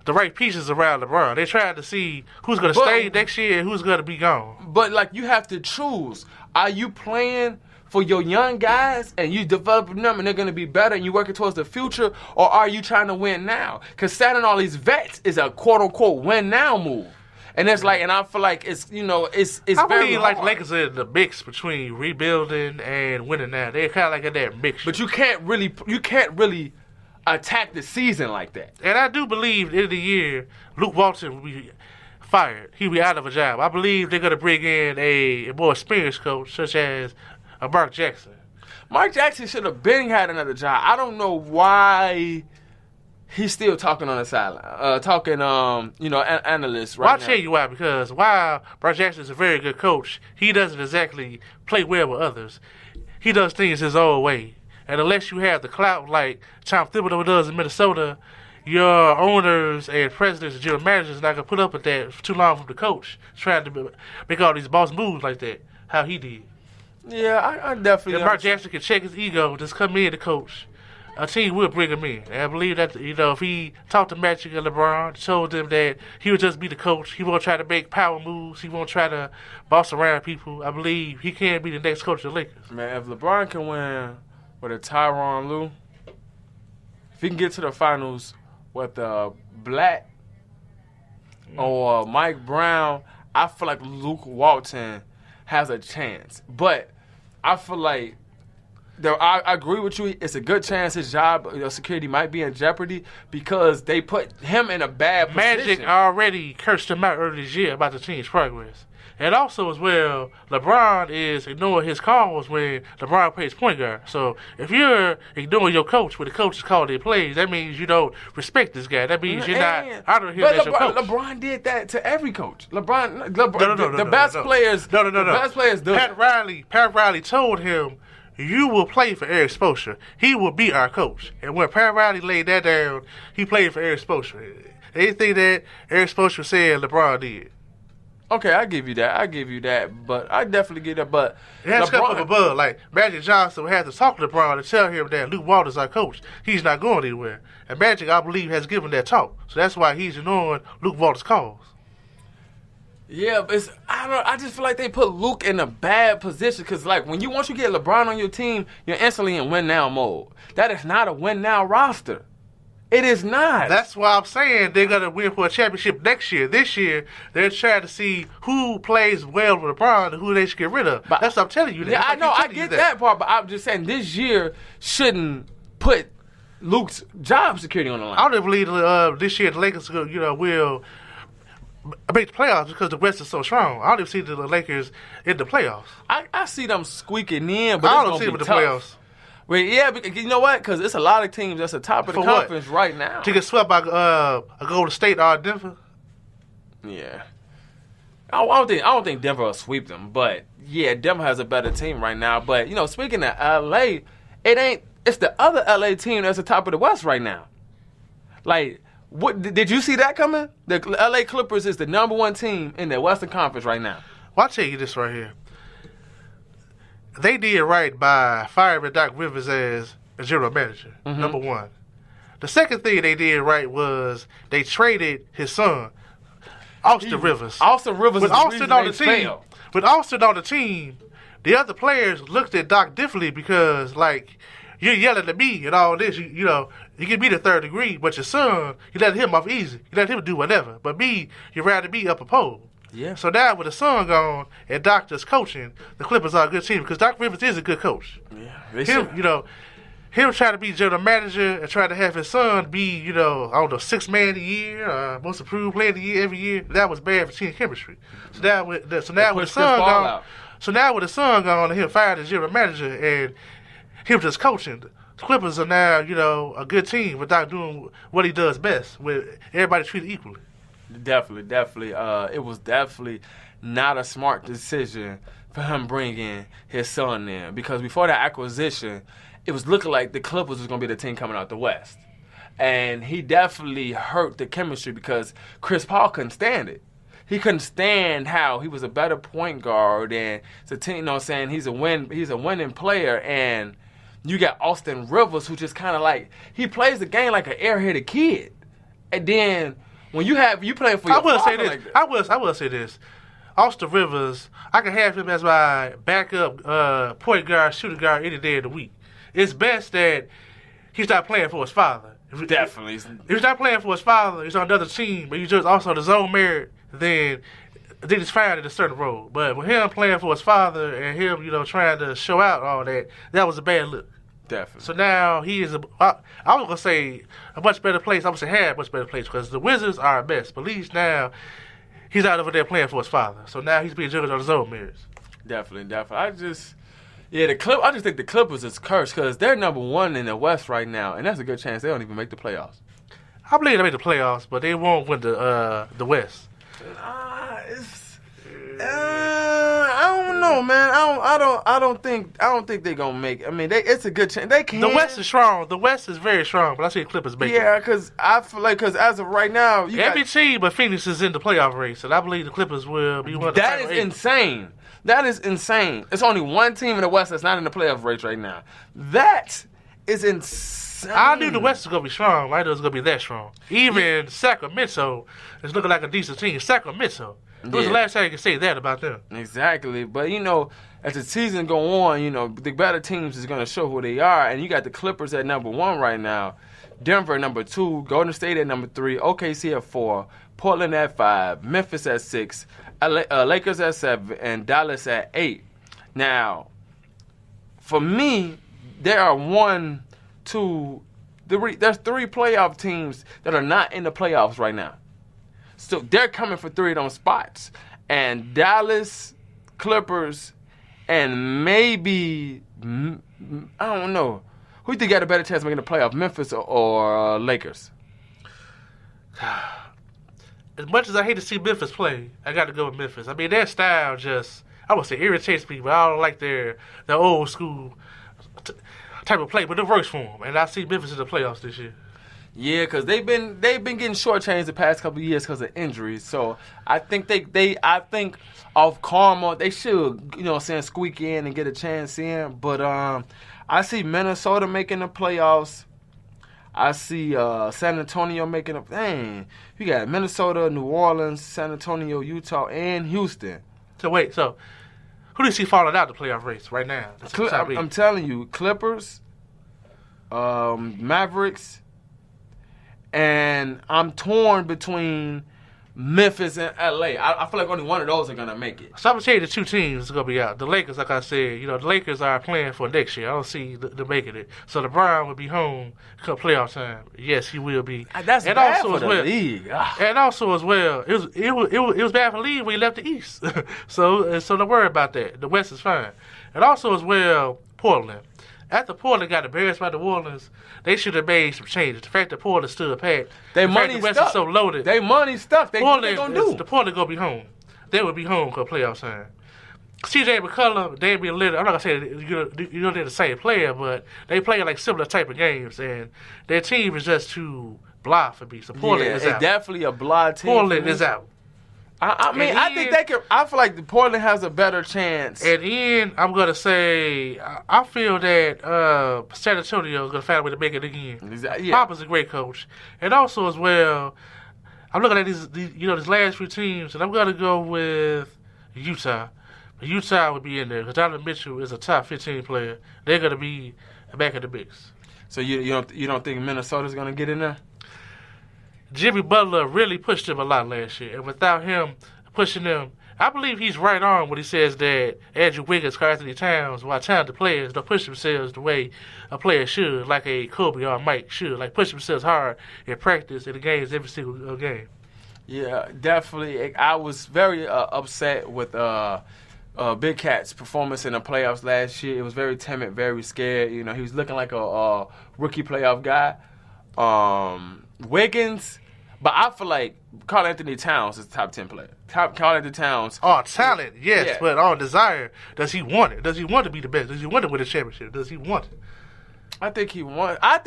Speaker 2: right pieces around LeBron. They're trying to see who's going to stay next year and who's going to be gone.
Speaker 1: But you have to choose. Are you playing for your young guys and you developing them and they're going to be better and you working towards the future, or are you trying to win now? Because signing all these vets is a quote unquote win now move. And it's and I feel like it's
Speaker 2: I
Speaker 1: very
Speaker 2: hard. The Lakers are in the mix between rebuilding and winning now. They're kind of like in that mix.
Speaker 1: But you can't really attack the season like that.
Speaker 2: And I do believe at the end of the year, Luke Walton will be fired. He'll be out of a job. I believe they're going to bring in a more experienced coach, such as Mark Jackson.
Speaker 1: Mark Jackson should have had another job. I don't know why. He's still talking on the sideline, analysts right now.
Speaker 2: I'll tell you why, because while Mark Jackson is a very good coach, he doesn't exactly play well with others. He does things his own way. And unless you have the clout like Tom Thibodeau does in Minnesota, your owners and presidents and general managers are not going to put up with that for too long from the coach, trying to make all these boss moves like that, how he did.
Speaker 1: Yeah, I definitely.
Speaker 2: If Mark Jackson can check his ego, just come in to coach. A team will bring him in. And I believe that, if he talked to Magic and LeBron, told them that he would just be the coach, he won't try to make power moves, he won't try to boss around people, I believe he can be the next coach of the Lakers.
Speaker 1: Man, if LeBron can win with a Tyronn Lue, if he can get to the finals with Black or Mike Brown, I feel like Luke Walton has a chance. But I feel like I agree with you. It's a good chance his job security might be in jeopardy because they put him in a bad position.
Speaker 2: Magic already cursed him out earlier this year about the team's progress. And also as well, LeBron is ignoring his calls when LeBron plays point guard. So if you're ignoring your coach when the coach is calling their plays, that means you don't respect this guy. That means you're not honoring him as your coach.
Speaker 1: LeBron did that to every coach. The best players do
Speaker 2: it. Pat Riley told him, you will play for Eric Spoelstra. He will be our coach. And when Pat Riley laid that down, he played for Eric Spoelstra. Anything that Eric Spoelstra said, LeBron did.
Speaker 1: Okay, I give you that. But I definitely get that. But
Speaker 2: it has to come from above. Like Magic Johnson had to talk to LeBron and tell him that Luke Walton's our coach. He's not going anywhere. And Magic, I believe, has given that talk. So that's why he's ignoring Luke Walton's calls.
Speaker 1: Yeah, but I just feel like they put Luke in a bad position because, once you get LeBron on your team, you're instantly in win-now mode. That is not a win-now roster. It is not.
Speaker 2: That's why I'm saying they're going to win for a championship next year. This year, they're trying to see who plays well with LeBron and who they should get rid of. That's what I'm telling you.
Speaker 1: Yeah, I know. I get that part, but I'm just saying this year shouldn't put Luke's job security on the line.
Speaker 2: I don't believe this year the Lakers will make the playoffs because the West is so strong. I don't even see the Lakers in the playoffs.
Speaker 1: I see them squeaking in, but
Speaker 2: I don't see them in the playoffs.
Speaker 1: Well, yeah, because you know what? Because it's a lot of teams that's the top of the conference right now.
Speaker 2: To get swept by a Golden State or Denver?
Speaker 1: Yeah. I don't think Denver will sweep them, but yeah, Denver has a better team right now. But speaking of LA, it's the other LA team that's the top of the West right now. What did you see that coming? The LA Clippers is the number 1 team in the Western Conference right now.
Speaker 2: Well, I'll tell you this right here. They did right by firing Doc Rivers as a general manager, number 1. The second thing they did right was they traded his son, Austin Rivers.
Speaker 1: Austin Rivers
Speaker 2: with Austin on the team. With Austin on the team, the other players looked at Doc differently because, you're yelling at me and all this. You give me the third degree, but your son, you let him off easy. You let him do whatever. But me, you rather me up a pole.
Speaker 1: Yeah.
Speaker 2: So now with the son gone and Doctor's coaching, the Clippers are a good team because Doc Rivers is a good coach.
Speaker 1: Yeah.
Speaker 2: Him trying to be general manager and trying to have his son be, I don't know, sixth man of the year, most improved player of the year every year. That was bad for team chemistry. So now with the son gone and him fired as general manager and him just coaching, the Clippers are now, a good team without doing what he does best, with everybody treated equally.
Speaker 1: Definitely. It was definitely not a smart decision for him bringing his son in, because before that acquisition, it was looking like the Clippers was going to be the team coming out the West. And he definitely hurt the chemistry because Chris Paul couldn't stand it. He couldn't stand how he was a better point guard and it's a team, saying he's a winning player, and you got Austin Rivers who just kind of like, he plays the game like an airheaded kid. And then when you play for your father like that.
Speaker 2: I will say this. Austin Rivers, I can have him as my backup point guard, shooting guard any day of the week. It's best that he's not playing for his father.
Speaker 1: Definitely.
Speaker 2: If he's not playing for his father, he's on another team, but he's just also the zone merit, then he's found in a certain role. But with him playing for his father and him, trying to show out all that, that was a bad look.
Speaker 1: Definitely.
Speaker 2: So now he is I was going to say a much better place. I was going to say had a much better place because the Wizards are a mess. But at least now he's out over there playing for his father. So now he's being judged on his own merits.
Speaker 1: Definitely. I just think the Clippers is cursed because they're number one in the West right now, and that's a good chance they don't even make the playoffs.
Speaker 2: I believe they make the playoffs, but they won't win the West.
Speaker 1: I don't know, man. I don't think they're gonna make it. I mean, it's a good chance. They can.
Speaker 2: The West is strong. The West is very strong, but I see the Clippers make it.
Speaker 1: Yeah, because I feel like as of right now,
Speaker 2: every team but Phoenix is in the playoff race, and I believe the Clippers will be one of the
Speaker 1: That is insane. That is insane. It's only one team in the West that's not in the playoff race right now. That is insane.
Speaker 2: I knew the West was going to be strong. I knew it was going to be that strong. Even Sacramento is looking like a decent team. Sacramento. It was the last time you could say that about them.
Speaker 1: Exactly. But, as the season go on, the better teams is going to show who they are. And you got the Clippers at number 1 right now. Denver at number 2. Golden State at number 3. OKC at 4. Portland at 5. Memphis at 6. Lakers at 7. And Dallas at 8. Now, for me, there are 1, 2, 3. There's 3 playoff teams that are not in the playoffs right now. So they're coming for 3 of those spots. And Dallas, Clippers, and maybe, I don't know. Who do you think got a better chance of making the playoff, Memphis or Lakers?
Speaker 2: As much as I hate to see Memphis play, I got to go with Memphis. I mean, their style just, I would say, irritates me, but I don't like their old school type of play, but it works for them. And I see Memphis in the playoffs this year.
Speaker 1: Yeah, because they've been getting shortchanged the past couple of years because of injuries. So I think I think off karma they should squeak in and get a chance in. But I see Minnesota making the playoffs. I see San Antonio making a dang. You got Minnesota, New Orleans, San Antonio, Utah, and Houston.
Speaker 2: So who do you see falling out the playoff race right now?
Speaker 1: I'm telling you, Clippers, Mavericks. And I'm torn between Memphis and LA. I feel like only one of those are going to make it.
Speaker 2: So I'm going to tell you the 2 teams that's going to be out. The Lakers, like I said, the Lakers are playing for next year. I don't see them making it. So LeBron will be home come playoff time. Yes, he will be.
Speaker 1: That's
Speaker 2: and
Speaker 1: bad
Speaker 2: also
Speaker 1: for the league.
Speaker 2: And also as well, it was bad for the league when he left the East. so don't worry about that. The West is fine. And also as well, Portland. After Portland got embarrassed by the Orleans, they should have made some changes. The fact that Portland stood pat,
Speaker 1: the
Speaker 2: West is so loaded.
Speaker 1: They money stuck. What they gonna do?
Speaker 2: The Portland gonna be home. They will be home come playoff time. CJ McCollum, Damian Lillard. I'm not gonna say they're the same player, but they play like similar type of games, and their team is just too blah for me. So Portland is out.
Speaker 1: It's definitely a blah team.
Speaker 2: Portland is out.
Speaker 1: I mean, I think they can. I feel like the Portland has a better chance.
Speaker 2: And then I'm gonna say I feel that San Antonio is gonna find a way to make it again.
Speaker 1: Yeah.
Speaker 2: Papa's a great coach, and also as well, I'm looking at these last few teams, and I'm gonna go with Utah. Utah would be in there because Donovan Mitchell is a top 15 player. They're gonna be back in the mix.
Speaker 1: So you don't think Minnesota's gonna get in there?
Speaker 2: Jimmy Butler really pushed him a lot last year, and without him pushing them. I believe he's right on when he says that Andrew Wiggins, Karl Anthony Towns, while talented players don't push themselves the way a player should, like a Kobe or Mike should, like push themselves hard in practice in the games every single game.
Speaker 1: Yeah, definitely. I was very upset with Big Cat's performance in the playoffs last year. It was very timid, very scared. You know, he was looking like a rookie playoff guy. Wiggins, but I feel like Karl Anthony Towns is a top 10 player. Karl Anthony Towns.
Speaker 2: Oh, talent, yes,
Speaker 1: yeah.
Speaker 2: But on desire, does he want it? Does he want to be the best? Does he want to win a championship? Does he want it?
Speaker 1: I think he won. I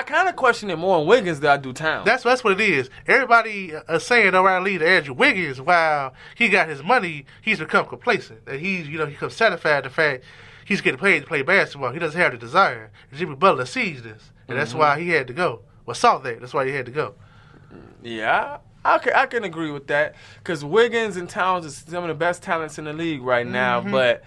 Speaker 1: kind of question it more on Wiggins than I do Towns.
Speaker 2: That's what it is. Everybody is saying around leader Andrew Wiggins, while he got his money, he's become complacent. And he becomes satisfied the fact he's getting paid to play basketball. He doesn't have the desire. And Jimmy Butler sees this, and that's why he had to go. Well, saw that. That's why he had to go.
Speaker 1: Yeah, I can agree with that because Wiggins and Towns is some of the best talents in the league right now. But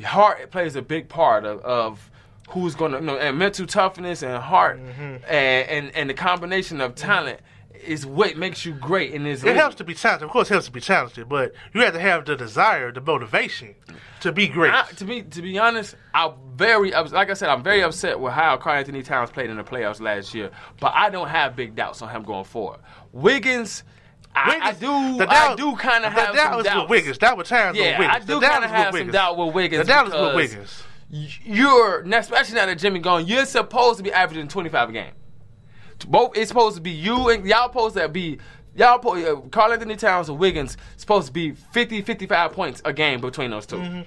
Speaker 1: heart plays a big part of who's going to, and mental toughness and heart and the combination of talent is what makes you great in this league.
Speaker 2: It helps to be talented. Of course, it helps to be talented, but you have to have the desire, the motivation to be great.
Speaker 1: To be honest, I'm very upset with how Karl Anthony Towns played in the playoffs last year. But I don't have big doubts on him going forward. Wiggins, I do kind of have some doubts.
Speaker 2: With Wiggins. That was Towns with Wiggins.
Speaker 1: I do kind of have some doubt with Wiggins.
Speaker 2: The doubt is with Wiggins.
Speaker 1: You're, especially now that Jimmy gone, you're supposed to be averaging 25 a game. It's supposed to be you and y'all supposed to be Karl Anthony Towns and Wiggins supposed to be 50, 55 points a game between those two.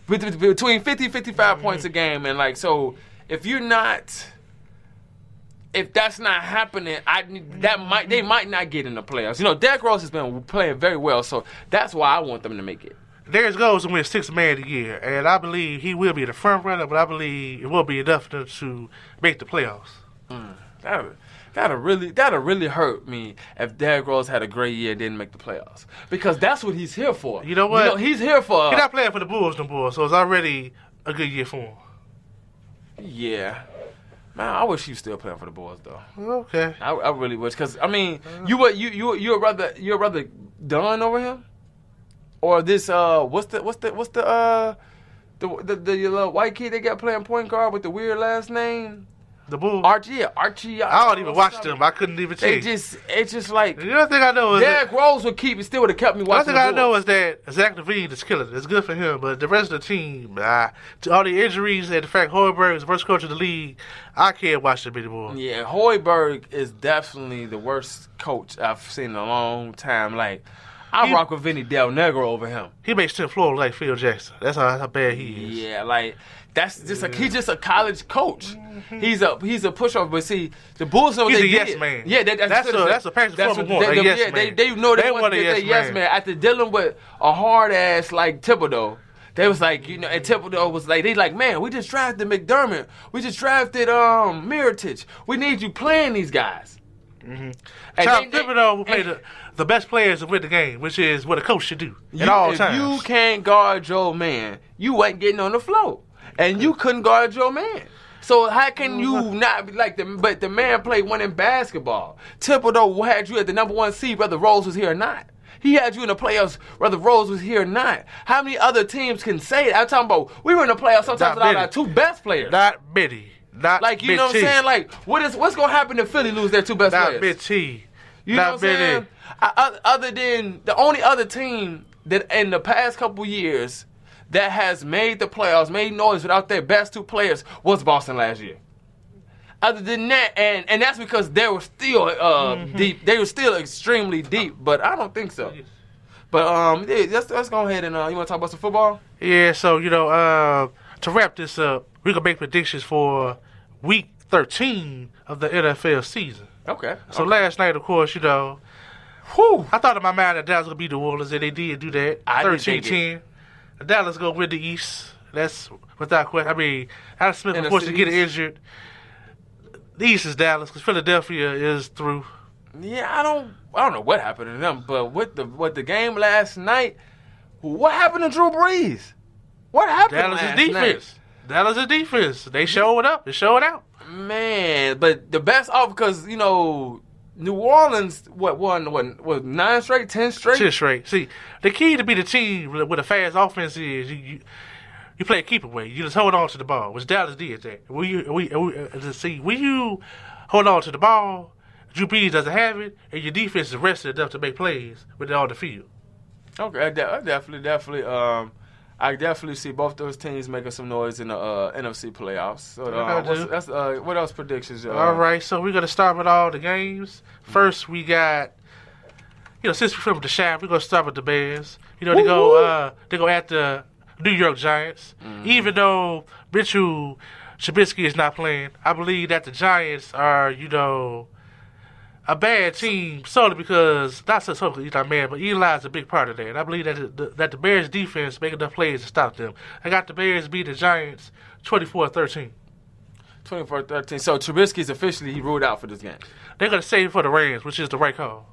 Speaker 1: Between 50, 55 points a game, and so if that's not happening, they might not get in the playoffs. You know, Derrick Rose has been playing very well, so that's why I want them to make it.
Speaker 2: Darius goes to win Sixth Man of the Year, and I believe he will be the front runner, but I believe it will be enough to make the playoffs.
Speaker 1: That'll really hurt me if Derrick Rose had a great year and didn't make the playoffs, because that's what he's here for.
Speaker 2: You know what?
Speaker 1: He's here for.
Speaker 2: He's not playing for the Bulls no more, so it's already a good year for him.
Speaker 1: Yeah. Man, I wish he was still playing for the Bulls though.
Speaker 2: Okay.
Speaker 1: I really wish, because I mean, you'd rather Dunn over him, or this what's the little white kid they got playing point guard with the weird last name?
Speaker 2: The Bulls.
Speaker 1: Archie.
Speaker 2: I don't even watch them. I couldn't even tell you.
Speaker 1: It's just like.
Speaker 2: The other thing I know is
Speaker 1: Derrick Rose would have kept me watching.
Speaker 2: The other thing I know is that Zach LaVine is killing it. It's good for him, but the rest of the team, to all the injuries and the fact Hoiberg is the worst coach in the league, I can't watch them anymore.
Speaker 1: Yeah, Hoiberg is definitely the worst coach I've seen in a long time. Like, I rock with Vinny Del Negro over him.
Speaker 2: He makes Tim Floyd like Phil Jackson. That's how bad he is.
Speaker 1: Yeah, like that's just he's just a college coach. He's a pushover. But see, the Bulls know
Speaker 2: he's
Speaker 1: they
Speaker 2: a
Speaker 1: did.
Speaker 2: yes man.
Speaker 1: Yeah, that's a
Speaker 2: practice formula one. Yes man.
Speaker 1: They know they want to get yes man after dealing with a hard ass like Thibodeau. They was like, and Thibodeau was like, man, we just drafted McDermott. We just drafted Mirotic. We need you playing these guys.
Speaker 2: Charles Thibodeau will play the best players to win the game, which is what a coach should do at all times.
Speaker 1: If you can't guard your man, you ain't getting on the floor. And you couldn't guard your man. So how can you not be like but the man played one in basketball. Thibodeau had you at the number 1 seed whether Rose was here or not. He had you in the playoffs whether Rose was here or not. How many other teams can say it? I'm talking about we were in the playoffs sometimes without our 2 best players.
Speaker 2: Not many. Not
Speaker 1: like, you know what I'm saying? Like, what's going to happen if Philly lose their 2 best players?
Speaker 2: Not mid-T.
Speaker 1: You know what I'm saying? Other than the only other team that in the past couple years that has made the playoffs, made noise without their best 2 players was Boston last year. Other than that, and that's because they were still deep. They were still extremely deep, but I don't think so. But let's go ahead and you want to talk about some football?
Speaker 2: Yeah. So to wrap this up, we can make predictions for Week 13 of the NFL season.
Speaker 1: Okay.
Speaker 2: So last night, of course, I thought in my mind that Dallas was going to beat the Warriors, and they did do that. 13-10. Dallas going to win the East. That's without question. I mean, Adam Smith, of course, is getting injured. The East is Dallas because Philadelphia is through.
Speaker 1: Yeah, I don't know what happened to them, but with the game last night, what happened to Drew Brees? What happened last night?
Speaker 2: Dallas' defense. They showed up. They showed out.
Speaker 1: Man, but the best off because, New Orleans, what 9 straight, 10 straight?
Speaker 2: 10 straight. See, the key to be the team with a fast offense is you play a keeper way. You just hold on to the ball, which Dallas did that. When you hold on to the ball, Drew Brees doesn't have it, and your defense is rested enough to make plays with it on the field.
Speaker 1: Okay, I definitely. I definitely see both those teams making some noise in the NFC playoffs. So, what else predictions?
Speaker 2: All right, so we're gonna start with all the games. First, we got, since we're from the Shine, we're gonna start with the Bears. They go at the New York Giants. Mm-hmm. Even though Mitchell Trubisky is not playing, I believe that the Giants are, a bad team solely because not solely he's not mad, but Eli's a big part of that. And I believe that the Bears defense make enough plays to stop them. I got the Bears beat the Giants 24-13.
Speaker 1: 24-13. So Trubisky's officially ruled out for this game.
Speaker 2: They're gonna save it for the Rams, which is the right call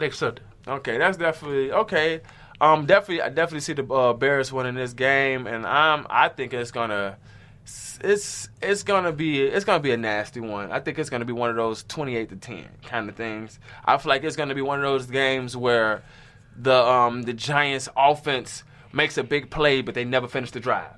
Speaker 2: next Sunday.
Speaker 1: Okay, that's definitely okay. I definitely see the Bears winning this game, and I think it's gonna be a nasty one. I think it's gonna be one of those 28-10 kind of things. I feel like it's gonna be one of those games where the Giants offense makes a big play, but they never finish the drive.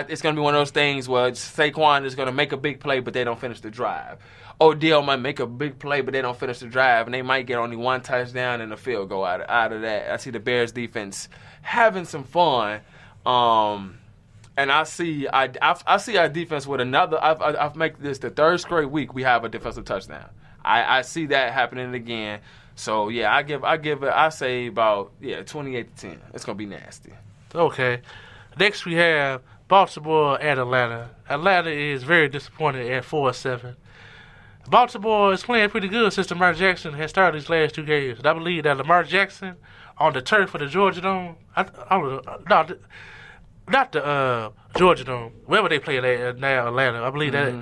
Speaker 1: It's gonna be one of those things where Saquon is gonna make a big play, but they don't finish the drive. Odell might make a big play, but they don't finish the drive, and they might get only one touchdown and a field goal out of that. I see the Bears defense having some fun. And I see our defense with another. I've made this the third straight week we have a defensive touchdown. I see that happening again. So yeah, I say about 28-10. It's gonna be nasty.
Speaker 2: Okay. Next we have Baltimore at Atlanta. Atlanta is very disappointed at 4-7. Baltimore is playing pretty good since Lamar Jackson has started these last 2 games. And I believe that Lamar Jackson on the turf of the Georgia Dome. Not the Georgia Dome, wherever they play now, Atlanta. I believe that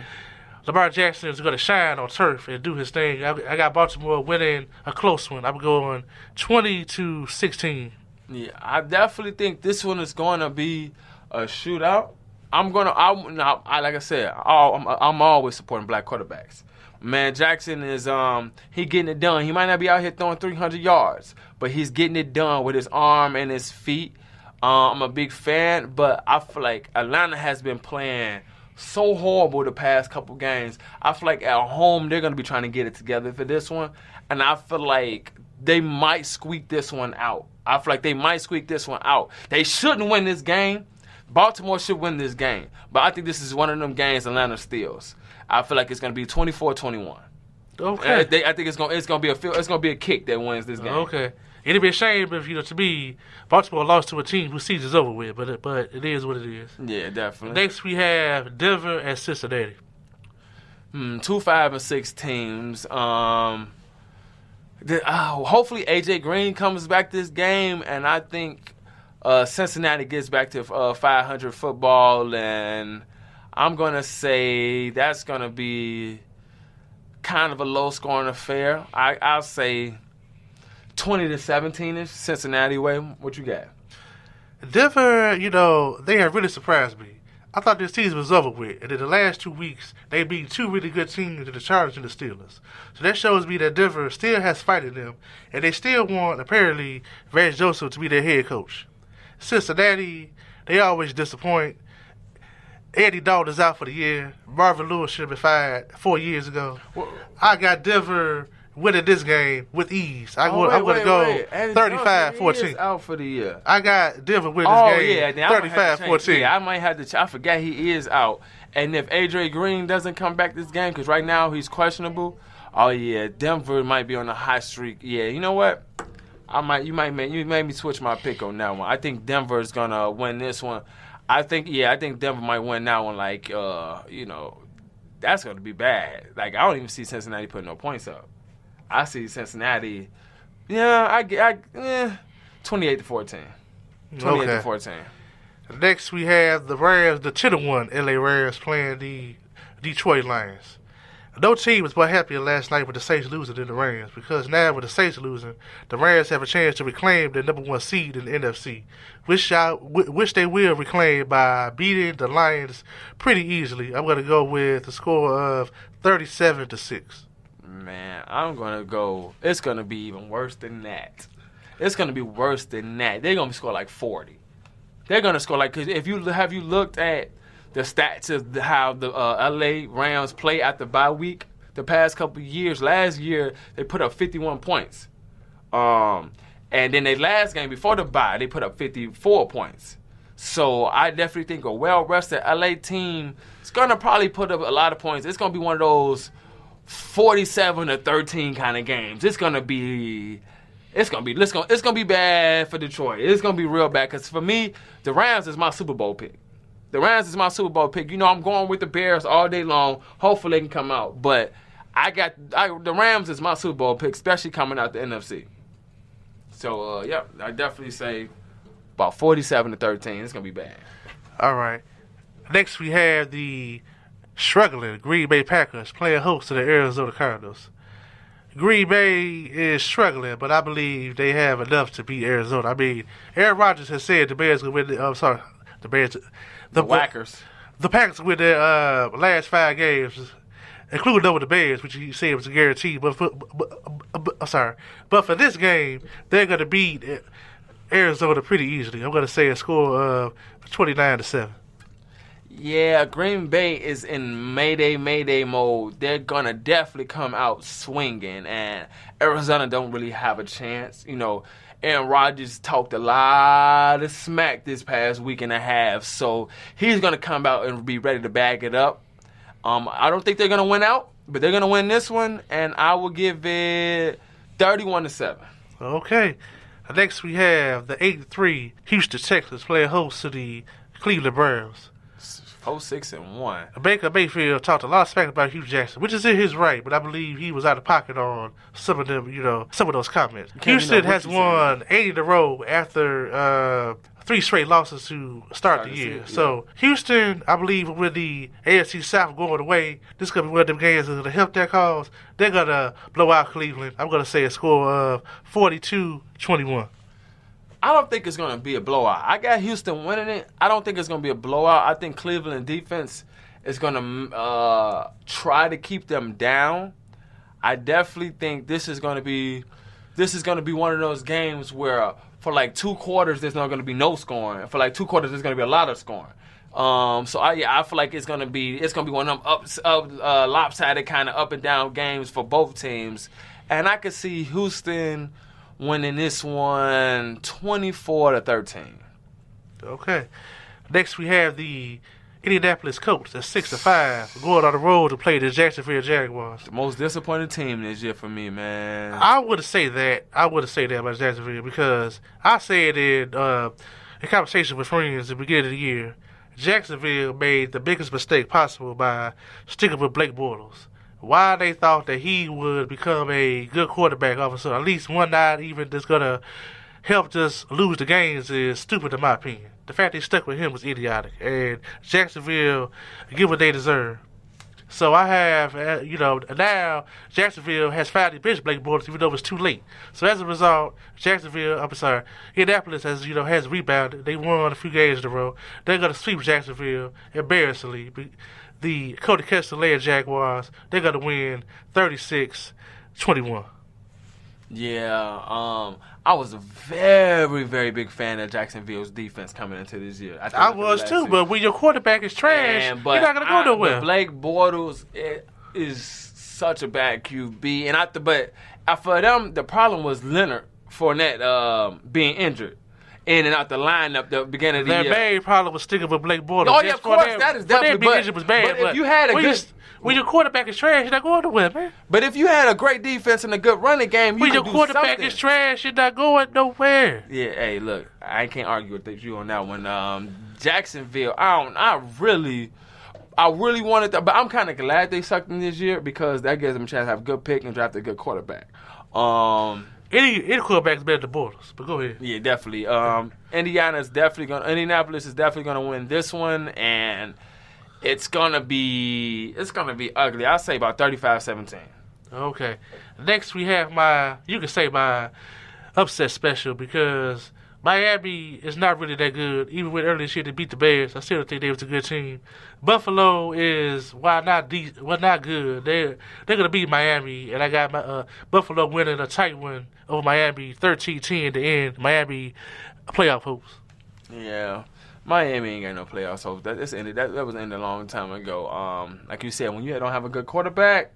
Speaker 2: Lamar Jackson is going to shine on turf and do his thing. I got Baltimore winning a close one. I'm going 20-16.
Speaker 1: Yeah, I definitely think this one is going to be a shootout. Like I said, I'm always supporting black quarterbacks. Man, Jackson is he getting it done. He might not be out here throwing 300 yards, but he's getting it done with his arm and his feet. I'm a big fan, but I feel like Atlanta has been playing so horrible the past couple games. I feel like at home they're going to be trying to get it together for this one, and I feel like they might squeak this one out. They shouldn't win this game. Baltimore should win this game, but I think this is one of them games Atlanta steals. I feel like it's going to be 24-21.
Speaker 2: Okay.
Speaker 1: I think it's going to be a kick that wins this game.
Speaker 2: Okay. It'd be a shame if, to me, Baltimore lost to a team whose season's over with, but it is what it is.
Speaker 1: Yeah, definitely.
Speaker 2: Next, we have Denver and Cincinnati.
Speaker 1: 2 5-6 teams. Hopefully AJ Green comes back this game, and I think Cincinnati gets back to 500 football, and I'm going to say that's going to be kind of a low-scoring affair. I'll say 20-17-ish, Cincinnati way. What you got?
Speaker 2: Denver, they have really surprised me. I thought this season was over with, and in the last 2 weeks, they beat 2 really good teams in the Chargers and the Steelers. So that shows me that Denver still has fight in them, and they still want, apparently, Vance Joseph to be their head coach. Cincinnati, they always disappoint. Andy Dalton is out for the year. Marvin Lewis should have been fired 4 years ago. I got Denver winning this game with ease. I'm going to go 35-14.
Speaker 1: Out for the year.
Speaker 2: I got Denver winning this game 35-14.
Speaker 1: Yeah, I might have to. I forgot he is out. And if AJ Green doesn't come back this game, because right now he's questionable, Denver might be on a hot streak. Yeah, you know what? You made me switch my pick on that one. I think Denver is gonna win this one. I think Denver might win that one. That's gonna be bad. I don't even see Cincinnati putting no points up. I see Cincinnati. 28-14. 28-14.
Speaker 2: Next, we have the Rams, the 10-1 LA Rams playing the Detroit Lions. No team was more happier last night with the Saints losing than the Rams, because now with the Saints losing, the Rams have a chance to reclaim the number 1 seed in the NFC, which they will reclaim by beating the Lions pretty easily. I'm going to go with a score of 37-6.
Speaker 1: Man, I'm gonna go. It's gonna be even worse than that. It's gonna be worse than that. They're gonna score like 40. They're gonna score like, because if you looked at the stats of how the LA Rams play at the bye week the past couple of years. Last year they put up 51 points, and then their last game before the bye they put up 54 points. So I definitely think a well-rested LA team is gonna probably put up a lot of points. It's gonna be one of those 47-13 kind of games. It's gonna be bad for Detroit. It's gonna be real bad, because for me, the Rams is my Super Bowl pick. The Rams is my Super Bowl pick. You know, I'm going with the Bears all day long. Hopefully they can come out, but the Rams is my Super Bowl pick, especially coming out the NFC. So I definitely say about 47-13. It's gonna be bad.
Speaker 2: All right. Next, we have the struggling Green Bay Packers playing host to the Arizona Cardinals. Green Bay is struggling, but I believe they have enough to beat Arizona. I mean, Aaron Rodgers has said the Bears will win. The Bears,
Speaker 1: the Whackers.
Speaker 2: The Packers win their last 5 games, including over the Bears, which he said was a guarantee. But for this game, they're going to beat Arizona pretty easily. I'm going to say a score of 29-7.
Speaker 1: Yeah, Green Bay is in Mayday mode. They're going to definitely come out swinging, and Arizona don't really have a chance. You know, Aaron Rodgers talked a lot of smack this past week and a half, so he's going to come out and be ready to back it up. I don't think they're going to win out, but they're going to win this one, and I will give it 31-7.
Speaker 2: Okay. Next, we have the 8-3 Houston Texans playing host to the Cleveland Browns.
Speaker 1: 6-1.
Speaker 2: Baker Mayfield talked a lot of smack about Hugh Jackson, which is in his right, but I believe he was out of pocket on some of them, some of those comments. Houston has won 8 in a row after 3 straight losses to start the year. So Houston, I believe, with the AFC South going away, this is going to be one of them games that's going to help their cause. They're going to blow out Cleveland. I'm going to say a score of 42-21.
Speaker 1: I don't think it's going to be a blowout. I got Houston winning it. I don't think it's going to be a blowout. I think Cleveland defense is going to try to keep them down. I definitely think this is going to be one of those games where for like 2 quarters there's not going to be no scoring. For like 2 quarters there's going to be a lot of scoring. So I feel like it's going to be one of them lopsided kind of up and down games for both teams, and I could see Houston winning this one 24-13.
Speaker 2: Okay. Next, we have the Indianapolis Colts at 6-5, going on the road to play the Jacksonville Jaguars.
Speaker 1: The most disappointing team this year for me, man.
Speaker 2: I would say that about Jacksonville, because I said in conversation with friends at the beginning of the year, Jacksonville made the biggest mistake possible by sticking with Blake Bortles. Why they thought that he would become a good quarterback officer, at least one night even that's going to help us lose the games, is stupid in my opinion. The fact they stuck with him was idiotic, and Jacksonville get what they deserve. So I have, now Jacksonville has finally benched Blake Bortles, even though it's too late. So as a result, Indianapolis has rebounded. They won a few games in a row. They're going to sweep Jacksonville embarrassingly. The Cody Kessler-led Jaguars, they're going to win 36-21.
Speaker 1: Yeah, I was a very, very big fan of Jacksonville's defense coming into this year.
Speaker 2: I was too, but when your quarterback is trash, you're not going to go nowhere.
Speaker 1: Blake Bortles is such a bad QB, but for them, the problem was Leonard Fournette being injured in and out the lineup the beginning of the year.
Speaker 2: Their main problem was sticking with Blake Bortles.
Speaker 1: Oh, yeah, of course, that is definitely.
Speaker 2: But injured was bad.
Speaker 1: But if you had
Speaker 2: when your quarterback is trash, you're not going nowhere, man.
Speaker 1: But if you had a great defense and a good running game,
Speaker 2: when your quarterback is trash, you're not going nowhere.
Speaker 1: Yeah, hey, look, I can't argue with you on that one. Jacksonville, I really wanted that, but I'm kind of glad they sucked in this year, because that gives them a chance to have a good pick and draft a good quarterback.
Speaker 2: Any quarterback's better than Bortles, but go ahead.
Speaker 1: Yeah, definitely. Indianapolis is definitely gonna win this one, and it's gonna be ugly. I'll say about 35-17.
Speaker 2: Okay. Next we have my upset special, because Miami is not really that good. Even when earlier this year they beat the Bears, I still think they was a good team. Buffalo is not good. They're gonna beat Miami, and I got my Buffalo winning a tight one over Miami, 13-10 to end Miami playoff hopes.
Speaker 1: Yeah. Miami ain't got no playoffs hopes. That was ended a long time ago. Like you said, when you don't have a good quarterback,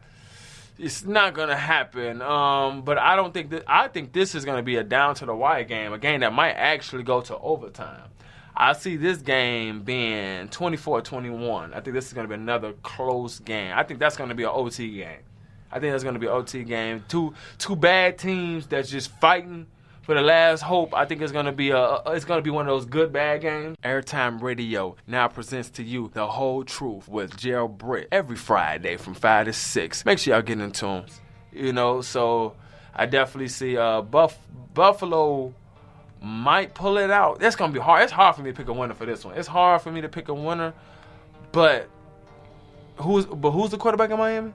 Speaker 1: it's not gonna happen. But I don't think that. I think this is gonna be a down to the wire game, a game that might actually go to overtime. I see this game being 24-21. I think this is gonna be another close game. I think that's gonna be an OT game. I think that's gonna be an OT game. Two bad teams that's just fighting for the last hope. I think it's gonna be one of those good bad games. Airtime Radio now presents to you The Whole Truth with Gerald Britt every Friday from 5 to 6. Make sure y'all get into them. You know, so I definitely see Buffalo might pull it out. That's gonna be hard. It's hard for me to pick a winner for this one. It's hard for me to pick a winner, but who's the quarterback in Miami?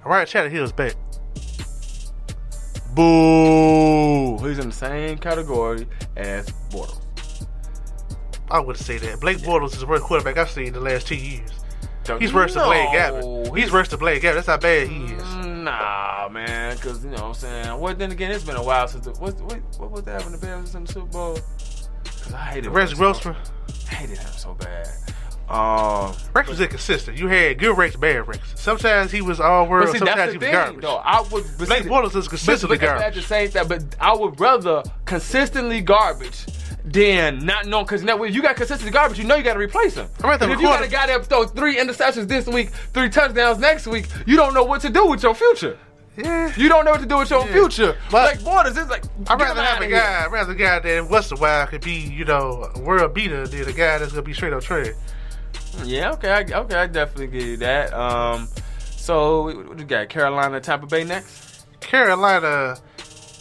Speaker 2: Ryan Tannehill's back.
Speaker 1: Boo! He's in the same category as Bortles.
Speaker 2: I wouldn't say that. Blake Bortles is the worst quarterback I've seen in the last 10 years. He's worse than Blake Gabbert. He's worse than Blake Gabbert. That's how bad he is.
Speaker 1: Nah, man, because, you know what I'm saying. Well, then again, it's been a while since what was that when the Bears was in the Super Bowl? Because I hated
Speaker 2: Rex Grossman.
Speaker 1: I hated him so bad.
Speaker 2: Rex was inconsistent. You had good Rex, bad Rex. Sometimes he was all world, sometimes he was garbage. Blake Bortles is consistently garbage.
Speaker 1: At the same time, but I would rather consistently garbage than not know, because if you got consistently garbage, you know you got to replace him. If you got a guy that throws 3 interceptions this week, 3 touchdowns next week, you don't know what to do with your future.
Speaker 2: Yeah.
Speaker 1: You don't know what to do with your future. But like Bortles, it's like
Speaker 2: I'd rather have a guy that once in a while could be, a world beater than a guy that's gonna be straight up trash.
Speaker 1: Yeah, okay, I definitely give you that. So what you got? Carolina, Tampa Bay next.
Speaker 2: Carolina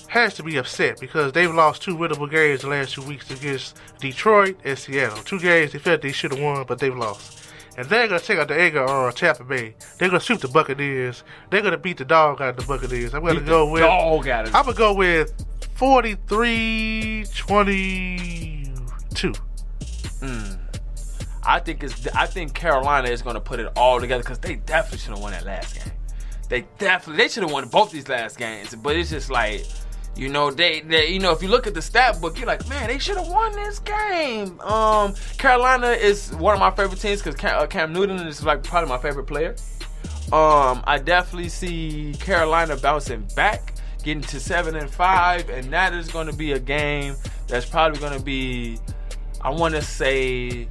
Speaker 2: has to be upset because they've lost 2 winnable games the last 2 weeks against Detroit and Seattle. 2 games they felt they should have won, but they've lost. And they're going to take out the anger on Tampa Bay. They're going to shoot the Buccaneers. They're going to beat the dog out of the Buccaneers. I'm going to go with 43-22.
Speaker 1: I think Carolina is going to put it all together because they definitely should have won that last game. They should have won both these last games. But it's just like, they if you look at the stat book, you're like, man, they should have won this game. Carolina is one of my favorite teams because Cam Newton is like probably my favorite player. I definitely see Carolina bouncing back, getting to 7-5, and that is going to be a game that's probably going to be, I want to say,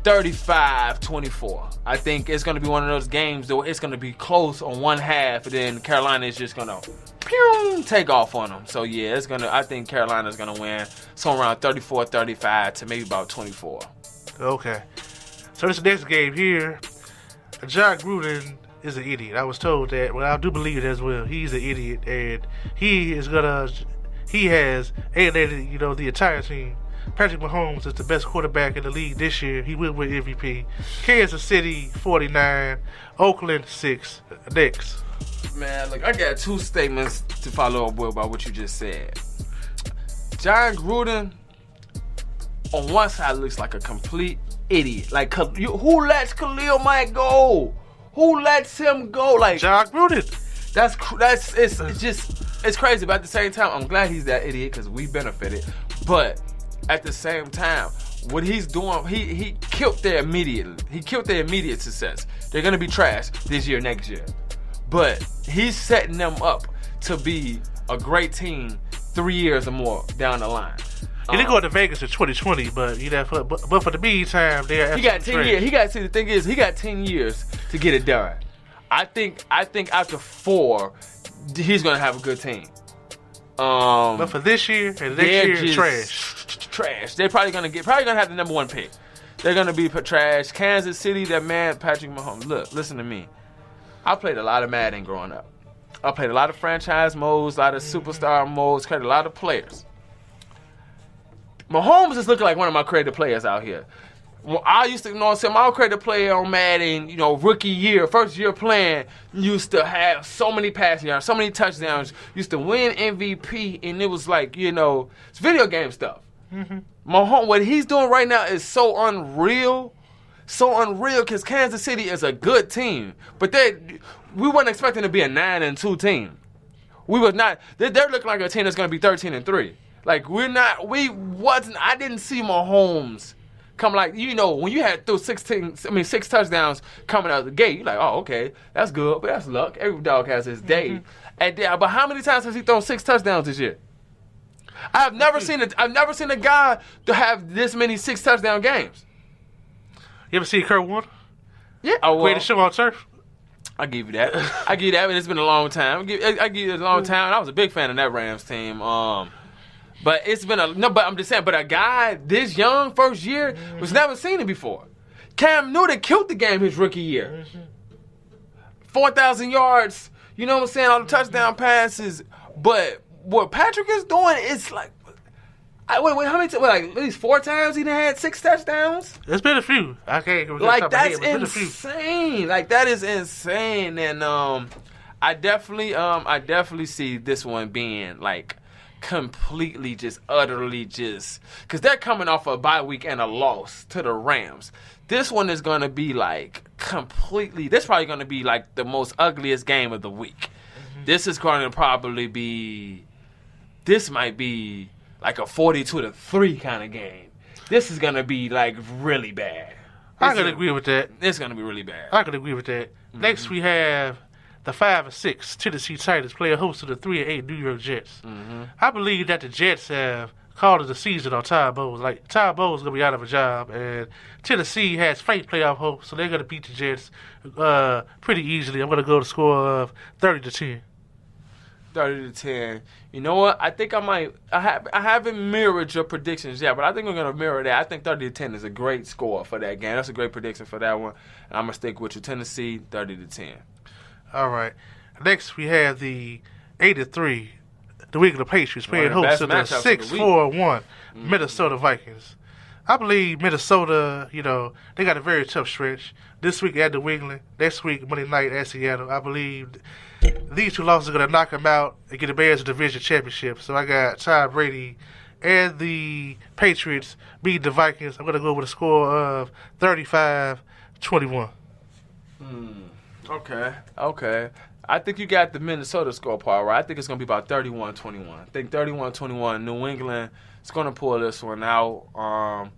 Speaker 1: 35-24. I think it's going to be one of those games that it's going to be close on one half, and then Carolina is just going to take off on them. So yeah, I think Carolina's going to win somewhere around 34-35 to maybe about 24.
Speaker 2: Okay. So this next game here, John Gruden is an idiot. I was told that. Well, I do believe it as well. He's an idiot, and he has alienated, the entire team. Patrick Mahomes is the best quarterback in the league this year. He will win MVP. Kansas City 49, Oakland 6. Next.
Speaker 1: Man, look, I got 2 statements to follow up with about what you just said. John Gruden, on one side, looks like a complete idiot. Like, who lets Khalil Mack go? Who lets him go? Like
Speaker 2: John Gruden.
Speaker 1: It's crazy. But at the same time, I'm glad he's that idiot because we benefited. But at the same time, what he's doing, he killed their immediate success. They're gonna be trash this year, next year, but he's setting them up to be a great team 3 years or more down the line.
Speaker 2: They're going to Vegas in 2020, but but for the meantime,
Speaker 1: he got 10 years. The thing is, he got 10 years to get it done. I think after 4, he's gonna have a good team.
Speaker 2: But for this year and next year,
Speaker 1: trash. They're probably gonna have the number 1 pick. They're gonna be trash. Kansas City, that man Patrick Mahomes. Look, listen to me. I played a lot of Madden growing up. I played a lot of franchise modes, a lot of superstar modes, created a lot of players. Mahomes is looking like one of my creative players out here. Well, I used to, my credit player on Madden, rookie year, first year playing, used to have so many passing yards, so many touchdowns, used to win MVP, and it was like, it's video game stuff. Mm-hmm. Mahomes, what he's doing right now is so unreal because Kansas City is a good team, but we weren't expecting to be a 9-2 team. We was not. They're looking like a team that's going to be 13-3. Like I didn't see Mahomes come like, when you had through 6 touchdowns coming out of the gate, you're like, oh, okay, that's good, but that's luck. Every dog has his day. Mm-hmm. But how many times has he thrown 6 touchdowns this year? I've never seen a guy to have this many 6 touchdown games.
Speaker 2: You ever see Kurt Warner?
Speaker 1: Yeah.
Speaker 2: Greatest show on turf?
Speaker 1: I give you that. But it's been a long time. I give you a long time. I was a big fan of that Rams team. But it's been but I'm just saying, but a guy this young, first year, was never seen it before. Cam Newton killed the game his rookie year. 4,000 yards, you know what I'm saying, all the touchdown passes. But what Patrick is doing, it's like, wait, how many times? Like, at least 4 times he done had 6 touchdowns?
Speaker 2: It's been a few. I can't
Speaker 1: like, that's insane. Like, that is insane. And I definitely see this one being, like, completely utterly because they're coming off a bye week and a loss to the Rams. This one is going to be like completely, this probably going to be like the most ugliest game of the week. Mm-hmm. This is going to probably be, this might be like a 42-3 kind of game. This is going to be like really bad.
Speaker 2: I can agree with that.
Speaker 1: It's going to be really bad.
Speaker 2: I can agree with that. Mm-hmm. Next we have the 5-6 Tennessee Titans play a host to the 3-8 New York Jets. Mm-hmm. I believe that the Jets have called it the season on Todd Bowles. Like, Todd Bowles is going to be out of a job, and Tennessee has faint playoff hopes, so they're going to beat the Jets pretty easily. I'm going to go to score of 30-10.
Speaker 1: 30-10. You know what? I think I haven't mirrored your predictions yet, but I think I'm going to mirror that. I think 30-10 is a great score for that game. That's a great prediction for that one. And I'm going to stick with you. Tennessee, 30-10.
Speaker 2: All right. Next, we have the 8-3 New England Patriots playing host to the 6-4-1 Minnesota Vikings. I believe Minnesota, they got a very tough stretch. This week at New England, next week Monday night at Seattle. I believe these 2 losses are going to knock them out and get the Bears a division championship. So I got Tom Brady and the Patriots beating the Vikings. I'm going to go with a score of 35-21.
Speaker 1: Okay. I think you got the Minnesota score part right. I think it's going to be about 31-21. I think 31-21. New England is going to pull this one out.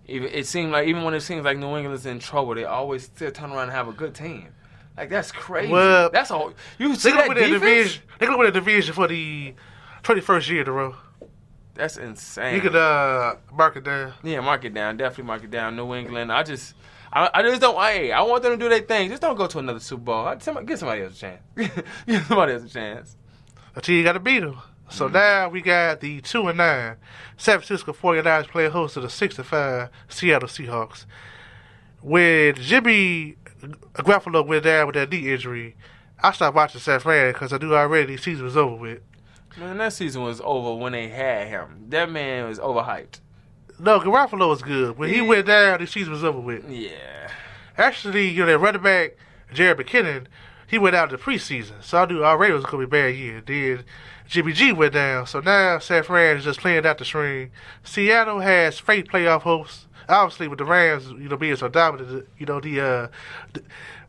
Speaker 1: It seems like even when it seems like New England's in trouble, they always still turn around and have a good team. Like, that's crazy. Well, that's all. You see that defense?
Speaker 2: They're going to win a division for the 21st year in a row.
Speaker 1: That's insane.
Speaker 2: You could mark it down.
Speaker 1: Yeah, mark it down. Definitely mark it down. New England. I just don't. I want them to do their thing. Just don't go to another Super Bowl. Give somebody else a chance. Give somebody else a chance.
Speaker 2: Until you got to beat them. So now we got the 2-9 San Francisco 49ers playing host to the 6-5 Seattle Seahawks. When Jimmy Garoppolo went down with that knee injury, I stopped watching San Fran because I knew already the season was over with.
Speaker 1: Man, that season was over when they had him. That man was overhyped.
Speaker 2: No, Garoppolo was good. When he went down, the season was over with.
Speaker 1: Yeah.
Speaker 2: Actually, that running back, Gerald McKinnon, he went out in the preseason. So I knew already it was going to be a bad year. Then Jimmy G went down. So now San Fran is just playing out the string. Seattle has fake playoff hopes. Obviously, with the Rams, being so dominant, the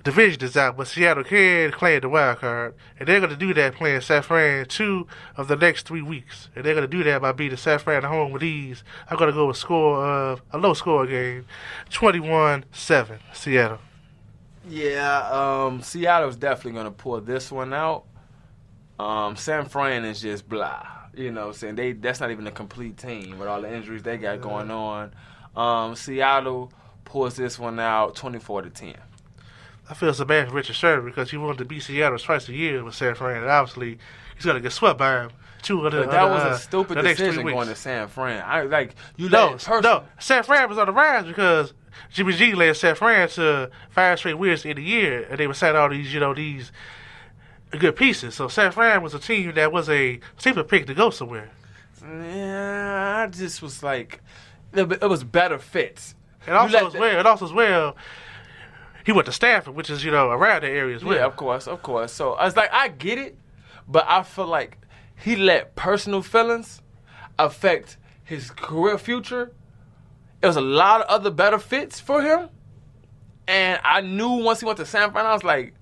Speaker 2: division is out. But Seattle can claim the wild card. And they're going to do that playing San Fran 2 of the next 3 weeks. And they're going to do that by beating San Fran at home with ease. I'm going to go with a low score game, 21-7, Seattle.
Speaker 1: Yeah, Seattle's definitely going to pull this one out. San Fran is just blah. You know what I'm saying? That's not even a complete team with all the injuries they got going on. Seattle pulls this one out 24-10.
Speaker 2: I feel so bad for Richard Sherman because he wanted to beat Seattle twice a year with San Fran, and obviously he's going to get swept by him.
Speaker 1: That was a stupid decision going to San Fran.
Speaker 2: San Fran was on the rise because Jimmy G led San Fran to 5 straight wins in the year, and they were signing all these, these good pieces. So San Fran was a team that was a sleeper pick to go somewhere.
Speaker 1: Yeah, I just was like, it was better fits
Speaker 2: And also as well, he went to Stanford, which is, around that area as well.
Speaker 1: Yeah, of course. So I was like, I get it, but I feel like he let personal feelings affect his career future. There was a lot of other better fits for him. And I knew once he went to San Fran, I was like,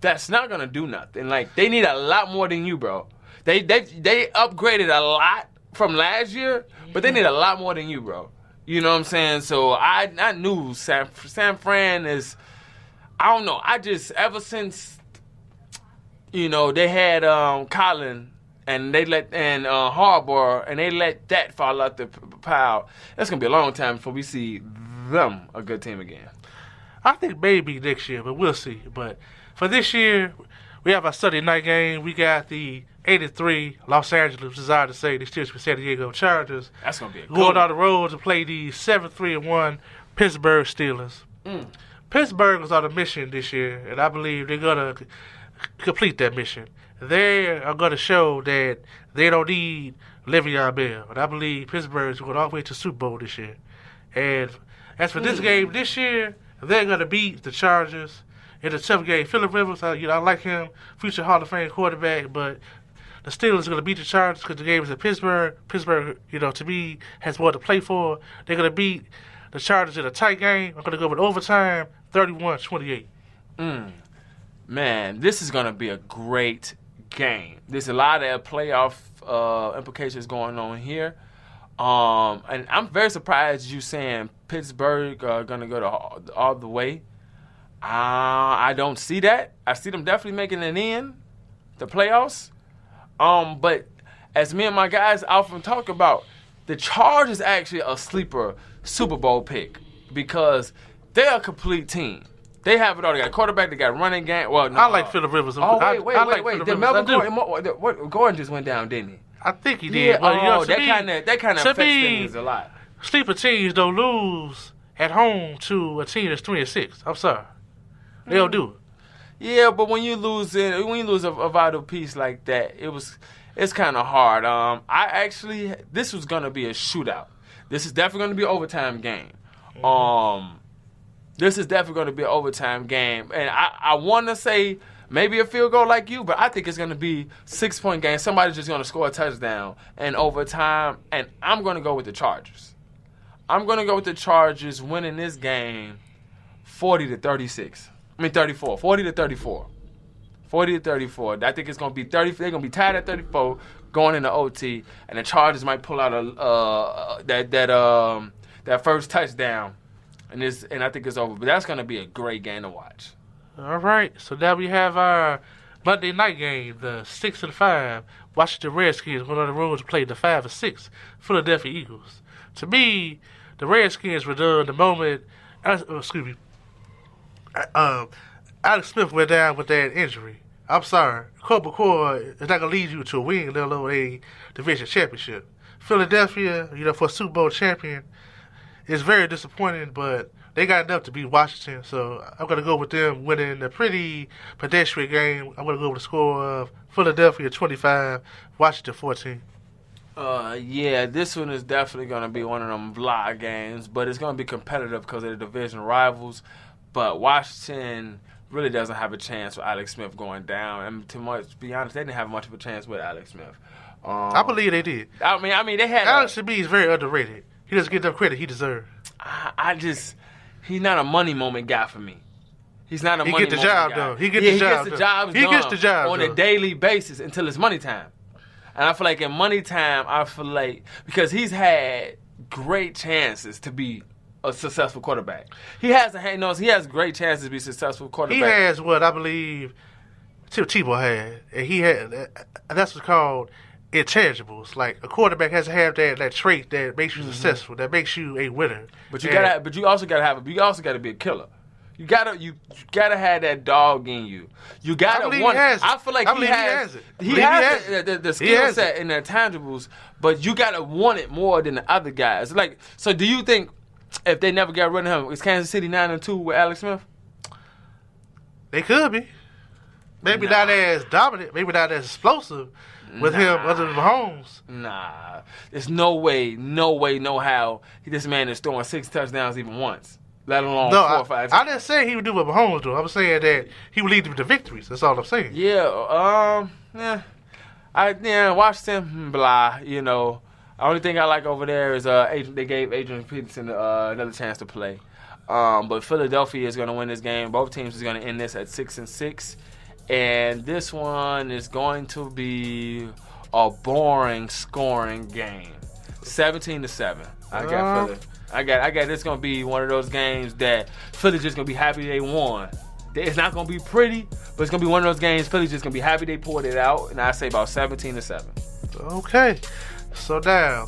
Speaker 1: that's not going to do nothing. Like, they need a lot more than you, bro. They upgraded a lot from last year, but they need a lot more than you, bro. You know what I'm saying? So I knew San Fran is, I don't know. I just, ever since, they had Colin and Harbaugh, and they let that fall out the pile, it's going to be a long time before we see them a good team again.
Speaker 2: I think maybe next year, but we'll see. But for this year, we have our Sunday night game. We got the 8-3 Los Angeles, desire to say, the Steelers San Diego Chargers.
Speaker 1: That's going to be a good
Speaker 2: going on the road to play the 7-3-1 Pittsburgh Steelers. Pittsburgh is on a mission this year, and I believe they're going to complete that mission. They are going to show that they don't need Le'Veon Bell. And I believe Pittsburgh is going all the way to Super Bowl this year. And as for this game this year, they're going to beat the Chargers in a tough game. Phillip Rivers, I like him, future Hall of Fame quarterback, but the Steelers are going to beat the Chargers because the game is in Pittsburgh. Pittsburgh, to me, has more to play for. They're going to beat the Chargers in a tight game. I'm going to go with overtime, 31-28.
Speaker 1: Man, this is going to be a great game. There's a lot of playoff implications going on here. And I'm very surprised you saying Pittsburgh going to go all the way. I don't see that. I see them definitely making it in the playoffs. But as me and my guys often talk about, the Chargers actually a sleeper Super Bowl pick because they're a complete team. They have it all. They got a quarterback. They got running game. Well, no,
Speaker 2: I like Phillip Rivers.
Speaker 1: Wait. Did Melvin Gordon just went down, didn't he?
Speaker 2: I think he did.
Speaker 1: Yeah, that kind of affects things a lot.
Speaker 2: Sleeper teams don't lose at home to a team that's 3-6. I'm sorry, they don't do it.
Speaker 1: Yeah, but when you lose a vital piece like that, it's kind of hard. This was gonna be a shootout. This is definitely gonna be an overtime game. This is definitely gonna be an overtime game, and I want to say maybe a field goal like you, but I think it's going to be 6-point game. Somebody's just going to score a touchdown in overtime, and I'm going to go with the Chargers. I'm going to go with the Chargers winning this game 40-36. 34. 40-34. 40-34. I think it's going to be 30. They're going to be tied at 34 going into OT, and the Chargers might pull out that first touchdown, and I think it's over. But that's going to be a great game to watch.
Speaker 2: All right, so now we have our Monday night game, the 6-5 Washington Redskins going on the road to play the 5-6 Philadelphia Eagles. To me, the Redskins were done the moment. Alex Smith went down with that injury. I'm sorry, Colt McCoy is not going to lead you to a win, let alone a division championship. Philadelphia, for a Super Bowl champion, is very disappointing, but they got enough to beat Washington, so I'm going to go with them winning a pretty pedestrian game. I'm going to go with a score of Philadelphia 25, Washington 14.
Speaker 1: Yeah, this one is definitely going to be one of them vlog games, but it's going to be competitive because of the division rivals. But Washington really doesn't have a chance with Alex Smith going down. And to be honest, they didn't have much of a chance with Alex Smith.
Speaker 2: I believe they did.
Speaker 1: I mean, they had
Speaker 2: Alex to me is very underrated. He doesn't get the credit he deserves.
Speaker 1: He's not a money moment guy for me. He's not a money moment guy.
Speaker 2: He gets the job done. He gets the job
Speaker 1: on
Speaker 2: done.
Speaker 1: a daily basis until it's money time. And I feel like in money time, because he's had great chances to be a successful quarterback. He has great chances to be a successful quarterback.
Speaker 2: He has what I believe Tim Tebow had. And he had, that's what's called intangibles. Like a quarterback has to have that trait that makes you successful, that makes you a winner.
Speaker 1: But you also gotta be a killer. You gotta have that dog in you. You gotta want. I feel like he has it. He has the skill set and the intangibles, but you gotta want it more than the other guys. Like, so do you think if they never got rid of him, is Kansas City 9-2 with Alex Smith?
Speaker 2: They could be. Maybe not as dominant, maybe not as explosive, with him other than Mahomes.
Speaker 1: Nah, there's no way, no how this man is throwing 6 touchdowns even once, let alone 4 or 5.
Speaker 2: I didn't say he would do what Mahomes do. I'm saying that he would lead them to victories. That's all I'm saying.
Speaker 1: Yeah, Washington, blah. You know, the only thing I like over there is they gave Adrian Peterson another chance to play. But Philadelphia is going to win this game. Both teams is going to end this at 6-6. And this one is going to be a boring scoring game. 17-7. I got Philly. I got this going to be one of those games that Philly's just going to be happy they won. It's not going to be pretty, but it's going to be one of those games Philly's just going to be happy they pulled it out. And I say about 17-7.
Speaker 2: Okay. So now,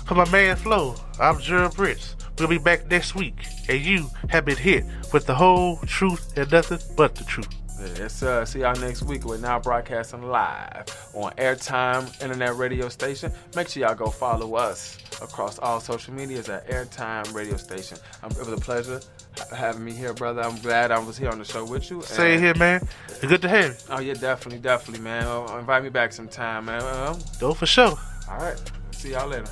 Speaker 2: for my man Flo, I'm Gerald Britt. We'll be back next week, and you have been hit with the whole truth and nothing but the truth.
Speaker 1: Yes, see y'all next week. We're now broadcasting live on Airtime Internet Radio Station. Make sure y'all go follow us across all social medias at Airtime Radio Station. It was a pleasure having me here, brother. I'm glad I was here on the show with you.
Speaker 2: Stay here, man. It's good to have you.
Speaker 1: Oh, yeah, definitely, man. Invite me back sometime, man.
Speaker 2: Go for sure.
Speaker 1: All right. See y'all later.